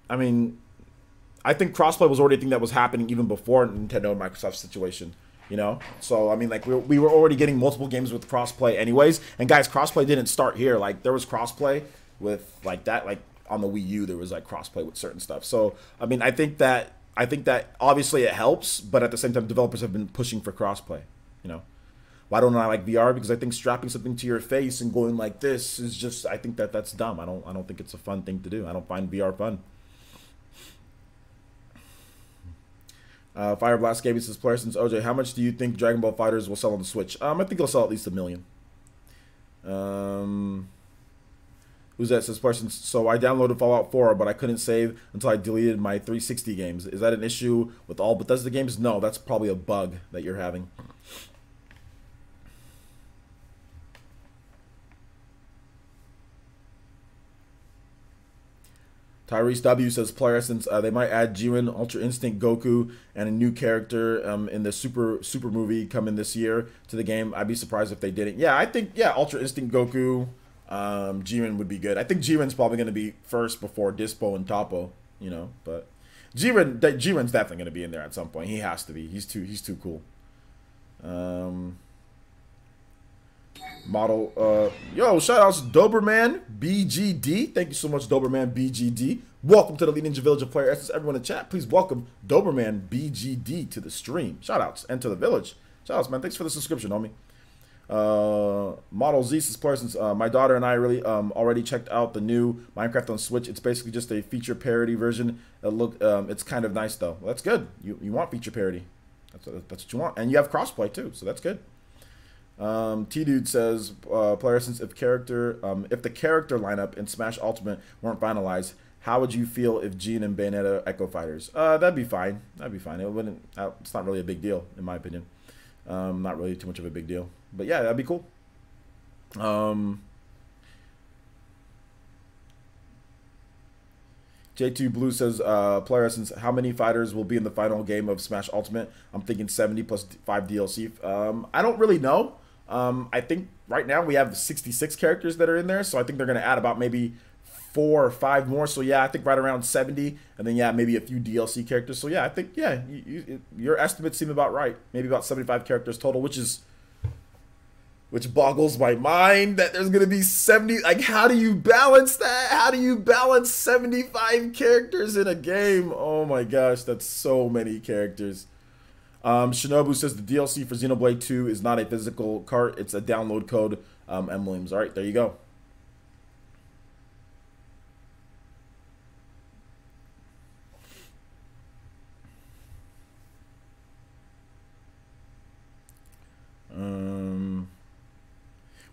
I mean, I think crossplay was already a thing that was happening even before Nintendo and Microsoft's situation. You know, so I mean, like we were already getting multiple games with crossplay anyways. And guys, crossplay didn't start here. Like there was crossplay with like that, like on the Wii U, there was like crossplay with certain stuff. So I mean, I think that obviously it helps, but at the same time, developers have been pushing for crossplay. You know, why don't I like VR? Because I think strapping something to your face and going like this is just, I think that's dumb. I don't think it's a fun thing to do. I don't find VR fun. Fire Blast Gaming says, player since OJ, how much do you think Dragon Ball FighterZ will sell on the Switch? I think it'll sell at least 1 million. Who's that? Says, player since, so I downloaded Fallout 4, but I couldn't save until I deleted my 360 games. Is that an issue with all Bethesda games? No, that's probably a bug that you're having. Tyrese W says, player since they might add Jiren, Ultra Instinct Goku, and a new character in the Super movie coming this year to the game. I'd be surprised if they didn't. Yeah, I think, yeah, Ultra Instinct Goku, Jiren would be good. I think Jiren's probably going to be first before Dispo and Topo, you know, but Jiren's definitely going to be in there at some point. He has to be. He's too cool. Yo, shout outs to Doberman BGD. Thank you so much, Doberman BGD. Welcome to the Elite Ninja Village of Player Essence. Everyone in chat, please welcome Doberman BGD to the stream. Shout outs and to the village. Shout outs, man. Thanks for the subscription, homie. Model Z says, player since my daughter and I really already checked out the new Minecraft on Switch. It's basically just a feature parody version. It's kind of nice though. Well, that's good. You want feature parody. That's what you want, and you have crossplay too, so that's good. T-Dude says, player since if the character lineup in Smash Ultimate weren't finalized, how would you feel if Gene and Bayonetta Echo Fighters? That'd be fine. That'd be fine. It wouldn't. It's not really a big deal, in my opinion. Not really too much of a big deal. But yeah, that'd be cool. J2 Blue says, player since how many fighters will be in the final game of Smash Ultimate? I'm thinking 70 plus 5 DLC. I don't really know. I think right now we have 66 characters that are in there, so I think they're going to add about maybe 4 or 5 more. So yeah, I think right around 70, and then yeah, maybe a few DLC characters. So yeah, I think yeah, your estimates seem about right. Maybe about 75 characters total, which boggles my mind that there's going to be 70. Like, how do you balance that? How do you balance 75 characters in a game? Oh my gosh, that's so many characters. Shinobu says the DLC for Xenoblade 2 is not a physical cart. It's a download code. M. Williams. All right, there you go.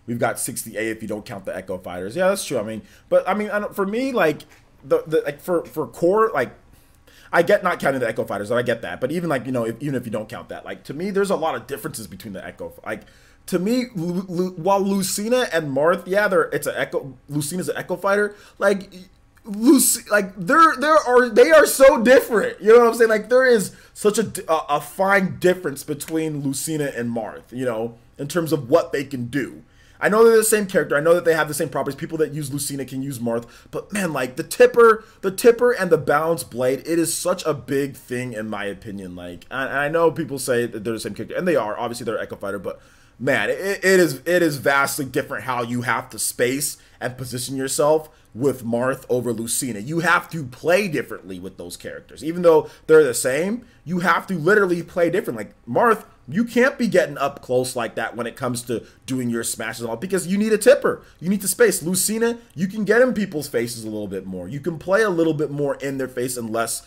We've got 60A if you don't count the Echo Fighters. Yeah, that's true. I mean, but I mean, for me, like like for core, like I get not counting the Echo Fighters. I get that, but even like even if you don't count that, like to me, there's a lot of differences between the Echo. Like to me, while Lucina and Marth, yeah, it's an Echo. Lucina's an Echo Fighter. Like they are so different. You know what I'm saying? Like there is such a fine difference between Lucina and Marth. You know, in terms of what they can do. I know they're the same character. I know that they have the same properties. People that use Lucina can use Marth. But man, like the tipper and the balance blade, it is such a big thing in my opinion. Like, I know people say that they're the same character, and they are. Obviously, they're Echo Fighter, but man, it is vastly different how you have to space and position yourself with Marth over Lucina. You have to play differently with those characters. Even though they're the same, you have to literally play different. Like Marth, you can't be getting up close like that when it comes to doing your smashes and all, because you need a tipper. You need to space. Lucina, you can get in people's faces a little bit more. You can play a little bit more in their face and less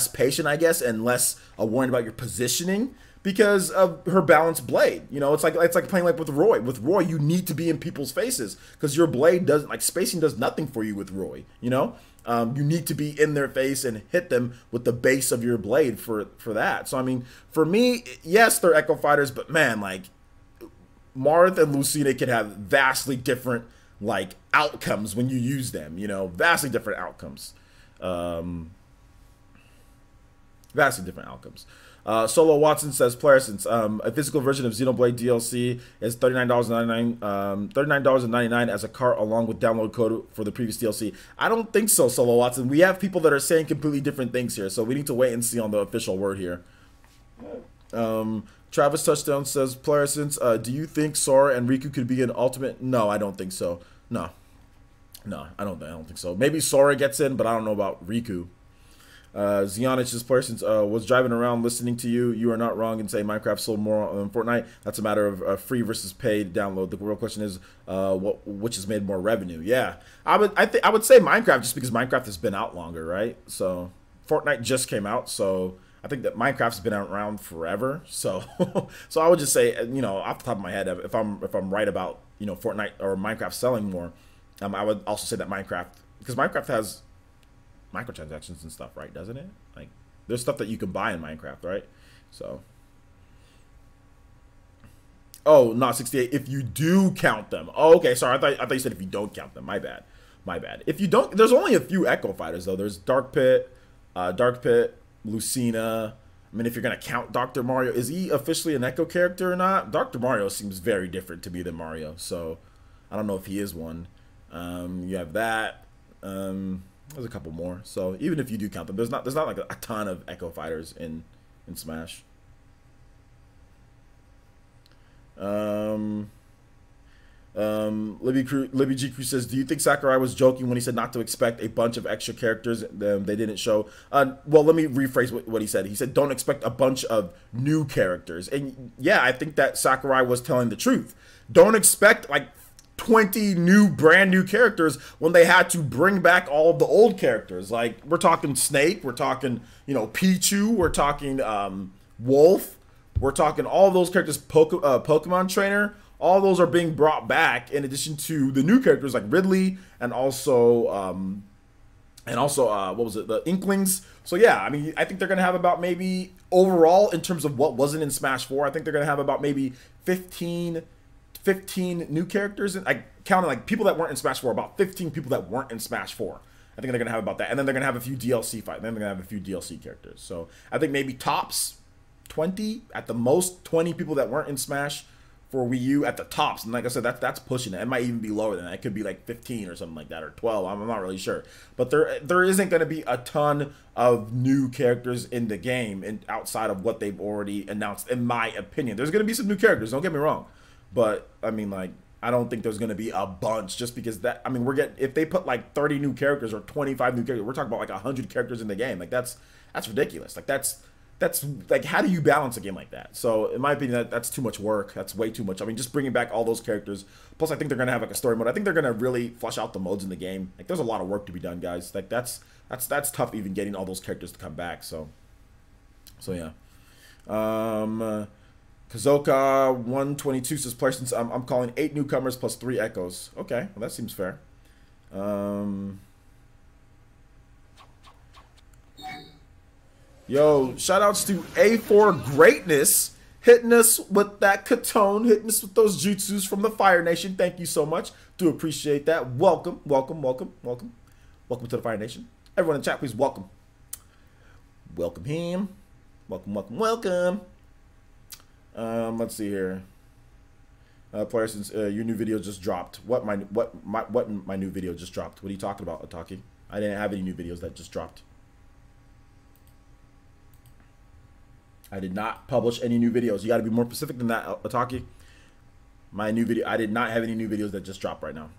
patient, I guess, and less worried about your positioning because of her balanced blade. You know, it's like playing like with Roy. With Roy, you need to be in people's faces because your blade doesn't, like, spacing does nothing for you with Roy, you know? You need to be in their face and hit them with the base of your blade for that. So, I mean, for me, yes, they're Echo Fighters, but man, like, Marth and Lucina can have vastly different, like, outcomes when you use them, you know? Vastly different outcomes. Vastly different outcomes. Solo Watson says, player, since a physical version of Xenoblade DLC is $39.99 as a cart along with download code for the previous DLC. I don't think so, Solo Watson. We have people that are saying completely different things here, so we need to wait and see on the official word here. Travis Touchdown says, player, since do you think Sora and Riku could be an ultimate? No, I don't think so. No, I don't think so. Maybe Sora gets in, but I don't know about Riku. Zionic, this person was driving around listening to you. You are not wrong in saying Minecraft sold more than Fortnite. That's a matter of free versus paid download. The real question is which has made more revenue. Yeah, I would say Minecraft, just because Minecraft has been out longer, right? So Fortnite just came out, so I think that Minecraft's been around forever. So so I would just say, you know, off the top of my head, if I'm right about, you know, Fortnite or Minecraft selling more, I would also say that Minecraft, because Minecraft has microtransactions and stuff, right? Doesn't it? Like, there's stuff that you can buy in Minecraft, right? So, oh, not 68. If you do count them. Oh, okay. Sorry, I thought you said if you don't count them. My bad. If you don't, there's only a few Echo Fighters though. There's Dark Pit, Lucina. I mean, if you're gonna count Dr. Mario, is he officially an Echo character or not? Dr. Mario seems very different to me than Mario, so I don't know if he is one. You have that. There's a couple more. So even if you do count them, there's not like a ton of Echo Fighters in Smash. Libby G Crew says, do you think Sakurai was joking when he said not to expect a bunch of extra characters they didn't show? Well, let me rephrase what he said. He said don't expect a bunch of new characters. And yeah, I think that Sakurai was telling the truth. Don't expect like 20 brand new characters when they had to bring back all of the old characters. Like, we're talking Snake, we're talking, you know, Pichu, we're talking Wolf, we're talking all those characters, Pokemon Trainer. All those are being brought back in addition to the new characters like Ridley and also what was it, the Inklings. So yeah, I mean, I think they're gonna have about, maybe overall in terms of what wasn't in Smash 4, I think they're gonna have about maybe 15 new characters, and I counted like people that weren't in Smash 4, about 15 people that weren't in Smash 4. I think they're gonna have about that, and then they're gonna have a few DLC fights. Then they're gonna have a few DLC characters. So I think maybe tops 20, at the most 20 people that weren't in Smash for Wii U at the tops. And like I said, that's pushing it. It might even be lower than that. It could be like 15 or something like that, or 12. I'm not really sure. But there isn't going to be a ton of new characters in the game and outside of what they've already announced, in my opinion. There's going to be some new characters, don't get me wrong. But I mean, like, I don't think there's going to be a bunch, just because that, I mean, if they put like 30 new characters or 25 new characters, we're talking about like 100 characters in the game. Like, that's ridiculous. Like, that's like, how do you balance a game like that? So in my opinion, that's too much work. That's way too much. I mean, just bringing back all those characters. Plus, I think they're gonna have like a story mode. I think they're gonna really flesh out the modes in the game. Like, there's a lot of work to be done, guys. Like, that's tough, even getting all those characters to come back. So yeah. Kazoka 122 says, player, since I'm calling 8 newcomers plus 3 echoes. Okay, well, that seems fair. Yo, shoutouts to A4 Greatness, hitting us with that Katone, hitting us with those jutsus from the Fire Nation. Thank you so much. Do appreciate that. Welcome to the Fire Nation. Everyone in chat, please welcome. Welcome him. Welcome. Let's see here. Player, since your new video just dropped. What my new video just dropped? What are you talking about, Ataki? I didn't have any new videos that just dropped. I did not publish any new videos. You got to be more specific than that, Ataki. My new video, I did not have any new videos that just dropped right now.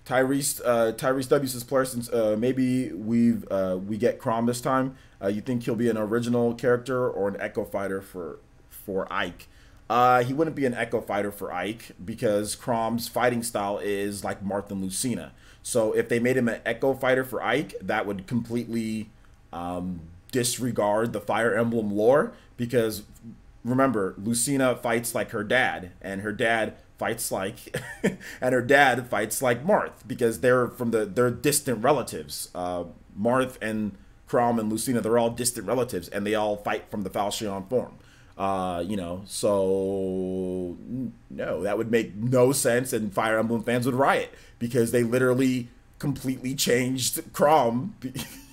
Tyrese W says, player, since maybe we get Chrom this time, you think he'll be an original character or an Echo Fighter for Ike? He wouldn't be an Echo Fighter for Ike, because Chrom's fighting style is like Marth and Lucina. So if they made him an Echo Fighter for Ike, that would completely disregard the Fire Emblem lore, because remember, Lucina fights like her dad, and her dad fights like Marth, because they're distant relatives. Marth and Chrom and Lucina, they're all distant relatives, and they all fight from the Falchion form. You know, so no, that would make no sense, and Fire Emblem fans would riot, because they literally completely changed Crom.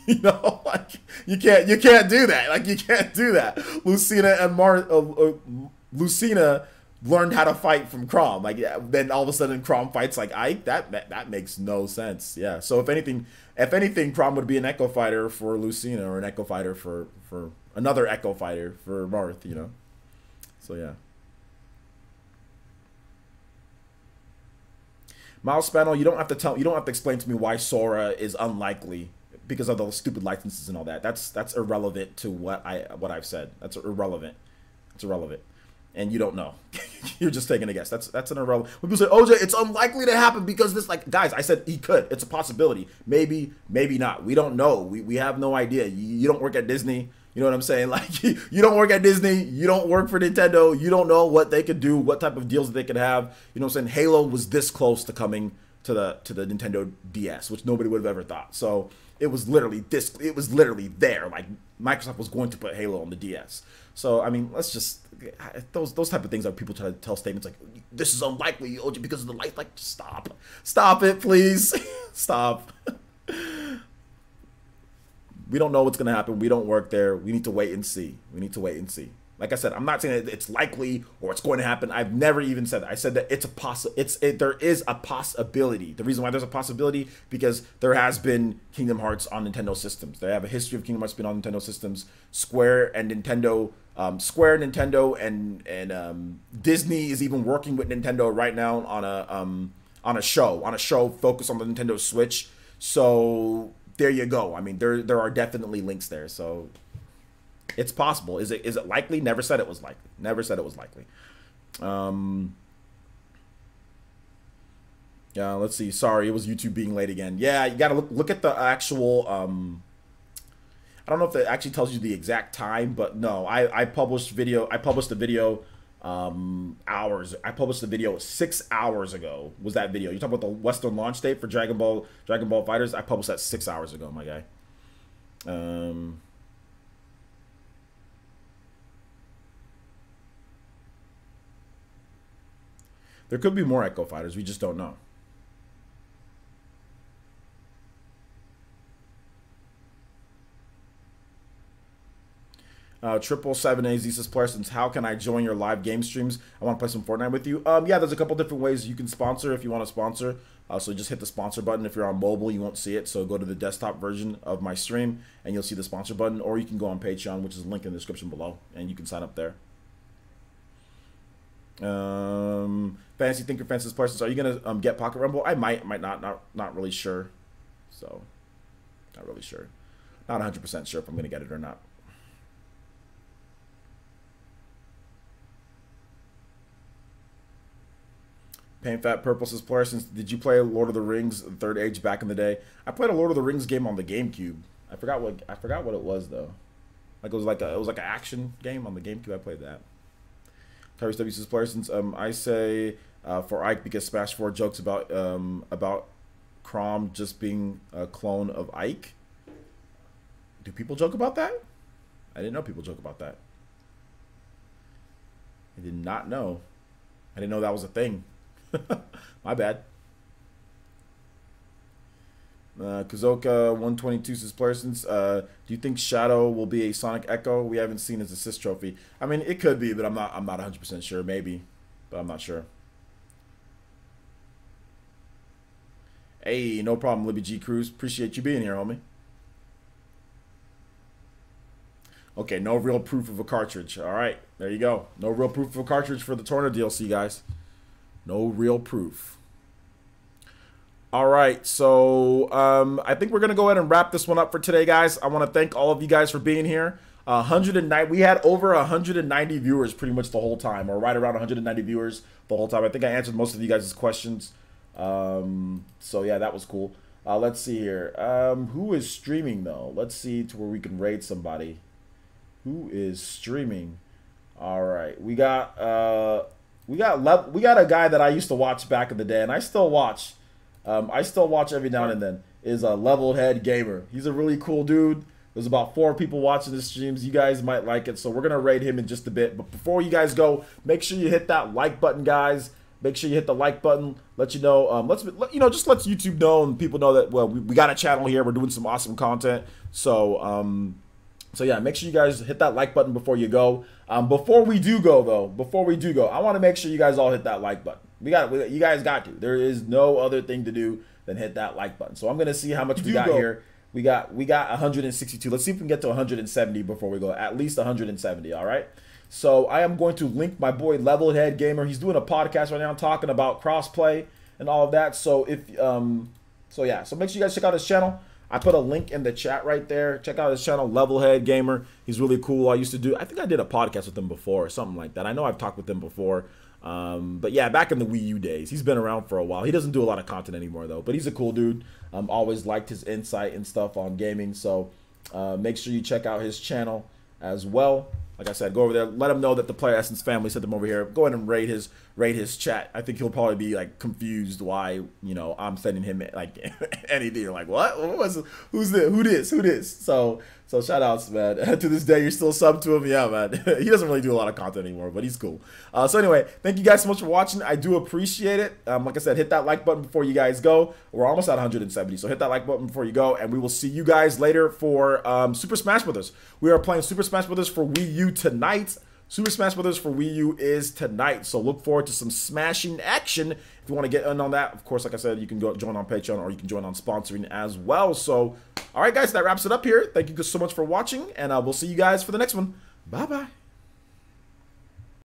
You know, like you can't do that. Like you can't do that. Lucina and Lucina learned how to fight from Crom. Like then all of a sudden Crom fights like Ike. That makes no sense. Yeah. So if anything, Crom would be an Echo Fighter for Lucina or an Echo Fighter for another Echo Fighter for Marth. You know. So yeah. Miles Spano, you don't have to explain to me why Sora is unlikely because of those stupid licenses and all that. That's irrelevant to what I've said. That's irrelevant. It's irrelevant. And you don't know. You're just taking a guess. That's an irrelevant. When people say, OJ, it's unlikely to happen because this, like, guys, I said he could. It's a possibility. Maybe not. We don't know. We have no idea. You don't work at Disney. You know what I'm saying? Like, you don't work at Disney. You don't work for Nintendo. You don't know what they could do, what type of deals they could have. You know what I'm saying? Halo was this close to coming to the Nintendo DS, which nobody would have ever thought. So it was literally there. Like, Microsoft was going to put Halo on the DS. So, I mean, let's just, those type of things are people try to tell statements like, this is unlikely, OJ, because of the light. Like, stop. Stop it, please. Stop. We don't know what's going to happen. We don't work there. We need to wait and see. Like I said, I'm not saying that it's likely or it's going to happen. I've never even said that. I said that there is a possibility. The reason why there's a possibility, because there has been Kingdom Hearts on Nintendo systems. They have a history of Kingdom Hearts being on Nintendo systems. Square, Nintendo, and Disney is even working with Nintendo right now on a show focused on the Nintendo Switch. So there you go. I mean, there are definitely links there. So it's possible. Is it likely? Never said it was likely. Yeah, let's see. Sorry, it was YouTube being late again. Yeah, you got to look at the actual I don't know if it actually tells you the exact time, but no, I published the video hours. I published the video 6 hours ago. Was that video? You talking about the Western launch date for Dragon Ball FighterZ? I published that 6 hours ago, my guy. There could be more Echo Fighters. We just don't know. Triple 7A Zesis Parsons, how can I join your live game streams? I want to play some Fortnite with you. Yeah, there's a couple different ways you can sponsor if you want to sponsor. So just hit the sponsor button. If you're on mobile, you won't see it. So go to the desktop version of my stream and you'll see the sponsor button. Or you can go on Patreon, which is linked in the description below, and you can sign up there. Fantasy Thinker Francis Parsons, are you gonna get Pocket Rumble? I might not really sure. So not really sure. Not 100% sure if I'm gonna get it or not. Paint Fat Purple says, Parsons, did you play Lord of the Rings Third Age back in the day? I played a Lord of the Rings game on the GameCube. I forgot what it was though. Like it was like an action game on the GameCube. I played that. Tyrese W says, Parsons, I say for Ike because Smash 4 jokes about Crom just being a clone of Ike. Do people joke about that? I didn't know people joke about that. I did not know. I didn't know that was a thing. My bad. Kazoka 122 says, Parsons, do you think Shadow will be a Sonic Echo? We haven't seen his assist trophy. I mean, it could be, but I'm not 100% sure. Maybe, but I'm not sure. Hey, no problem, Libby G Cruz. Appreciate you being here, homie. Okay, no real proof of a cartridge. All right, there you go. No real proof of a cartridge for the Torna DLC, guys. No real proof. All right, so I think we're going to go ahead and wrap this one up for today, guys. I want to thank all of you guys for being here. 109. We had over 190 viewers pretty much the whole time, or right around 190 viewers the whole time. I think I answered most of you guys' questions. So, yeah, that was cool. Let's see here. Who is streaming, though? Let's see to where we can raid somebody. Who is streaming? All right, we got a guy that I used to watch back in the day, and I still watch. I still watch every now and then. Is a Leveled Head Gamer. He's a really cool dude. There's about 4 people watching the streams. You guys might like it, so we're gonna raid him in just a bit. But before you guys go, make sure you hit that like button, guys. Make sure you hit the like button. Let you know. Just let YouTube know and people know that we got a channel here. We're doing some awesome content. So yeah, make sure you guys hit that like button before you go. Before we do go, I want to make sure you guys all hit that like button. You guys got to. There is no other thing to do than hit that like button. So I'm gonna see how much we got here. We got 162. Let's see if we can get to 170 before we go. At least 170. All right. So I am going to link my boy Levelhead Gamer. He's doing a podcast right now talking about crossplay and all of that. So so make sure you guys check out his channel. I put a link in the chat right there. Check out his channel, Levelhead Gamer. He's really cool. I think I did a podcast with him before or something like that. I know I've talked with him before. But yeah, back in the Wii U days. He's been around for a while. He doesn't do a lot of content anymore though, but he's a cool dude. Always liked his insight and stuff on gaming. So make sure you check out his channel as well. Like I said, go over there. Let him know that the Player Essence family sent him over here. Go ahead and rate his chat. I think he'll probably be like confused why I'm sending him like anything. You're like, what? Who's this? Who this? So shout outs, man. To this day, you're still subbed to him. Yeah, man. He doesn't really do a lot of content anymore, but he's cool. So anyway, thank you guys so much for watching. I do appreciate it. Like I said, hit that like button before you guys go. We're almost at 170, so hit that like button before you go, and we will see you guys later for Super Smash Brothers. We are playing Super Smash Brothers for Wii U tonight. Super Smash Brothers for Wii U is tonight, so look forward to some smashing action. If you want to get in on that, of course, like I said, you can go join on Patreon or you can join on sponsoring as well. So, all right, guys, that wraps it up here. Thank you so much for watching, and we'll see you guys for the next one. Bye-bye.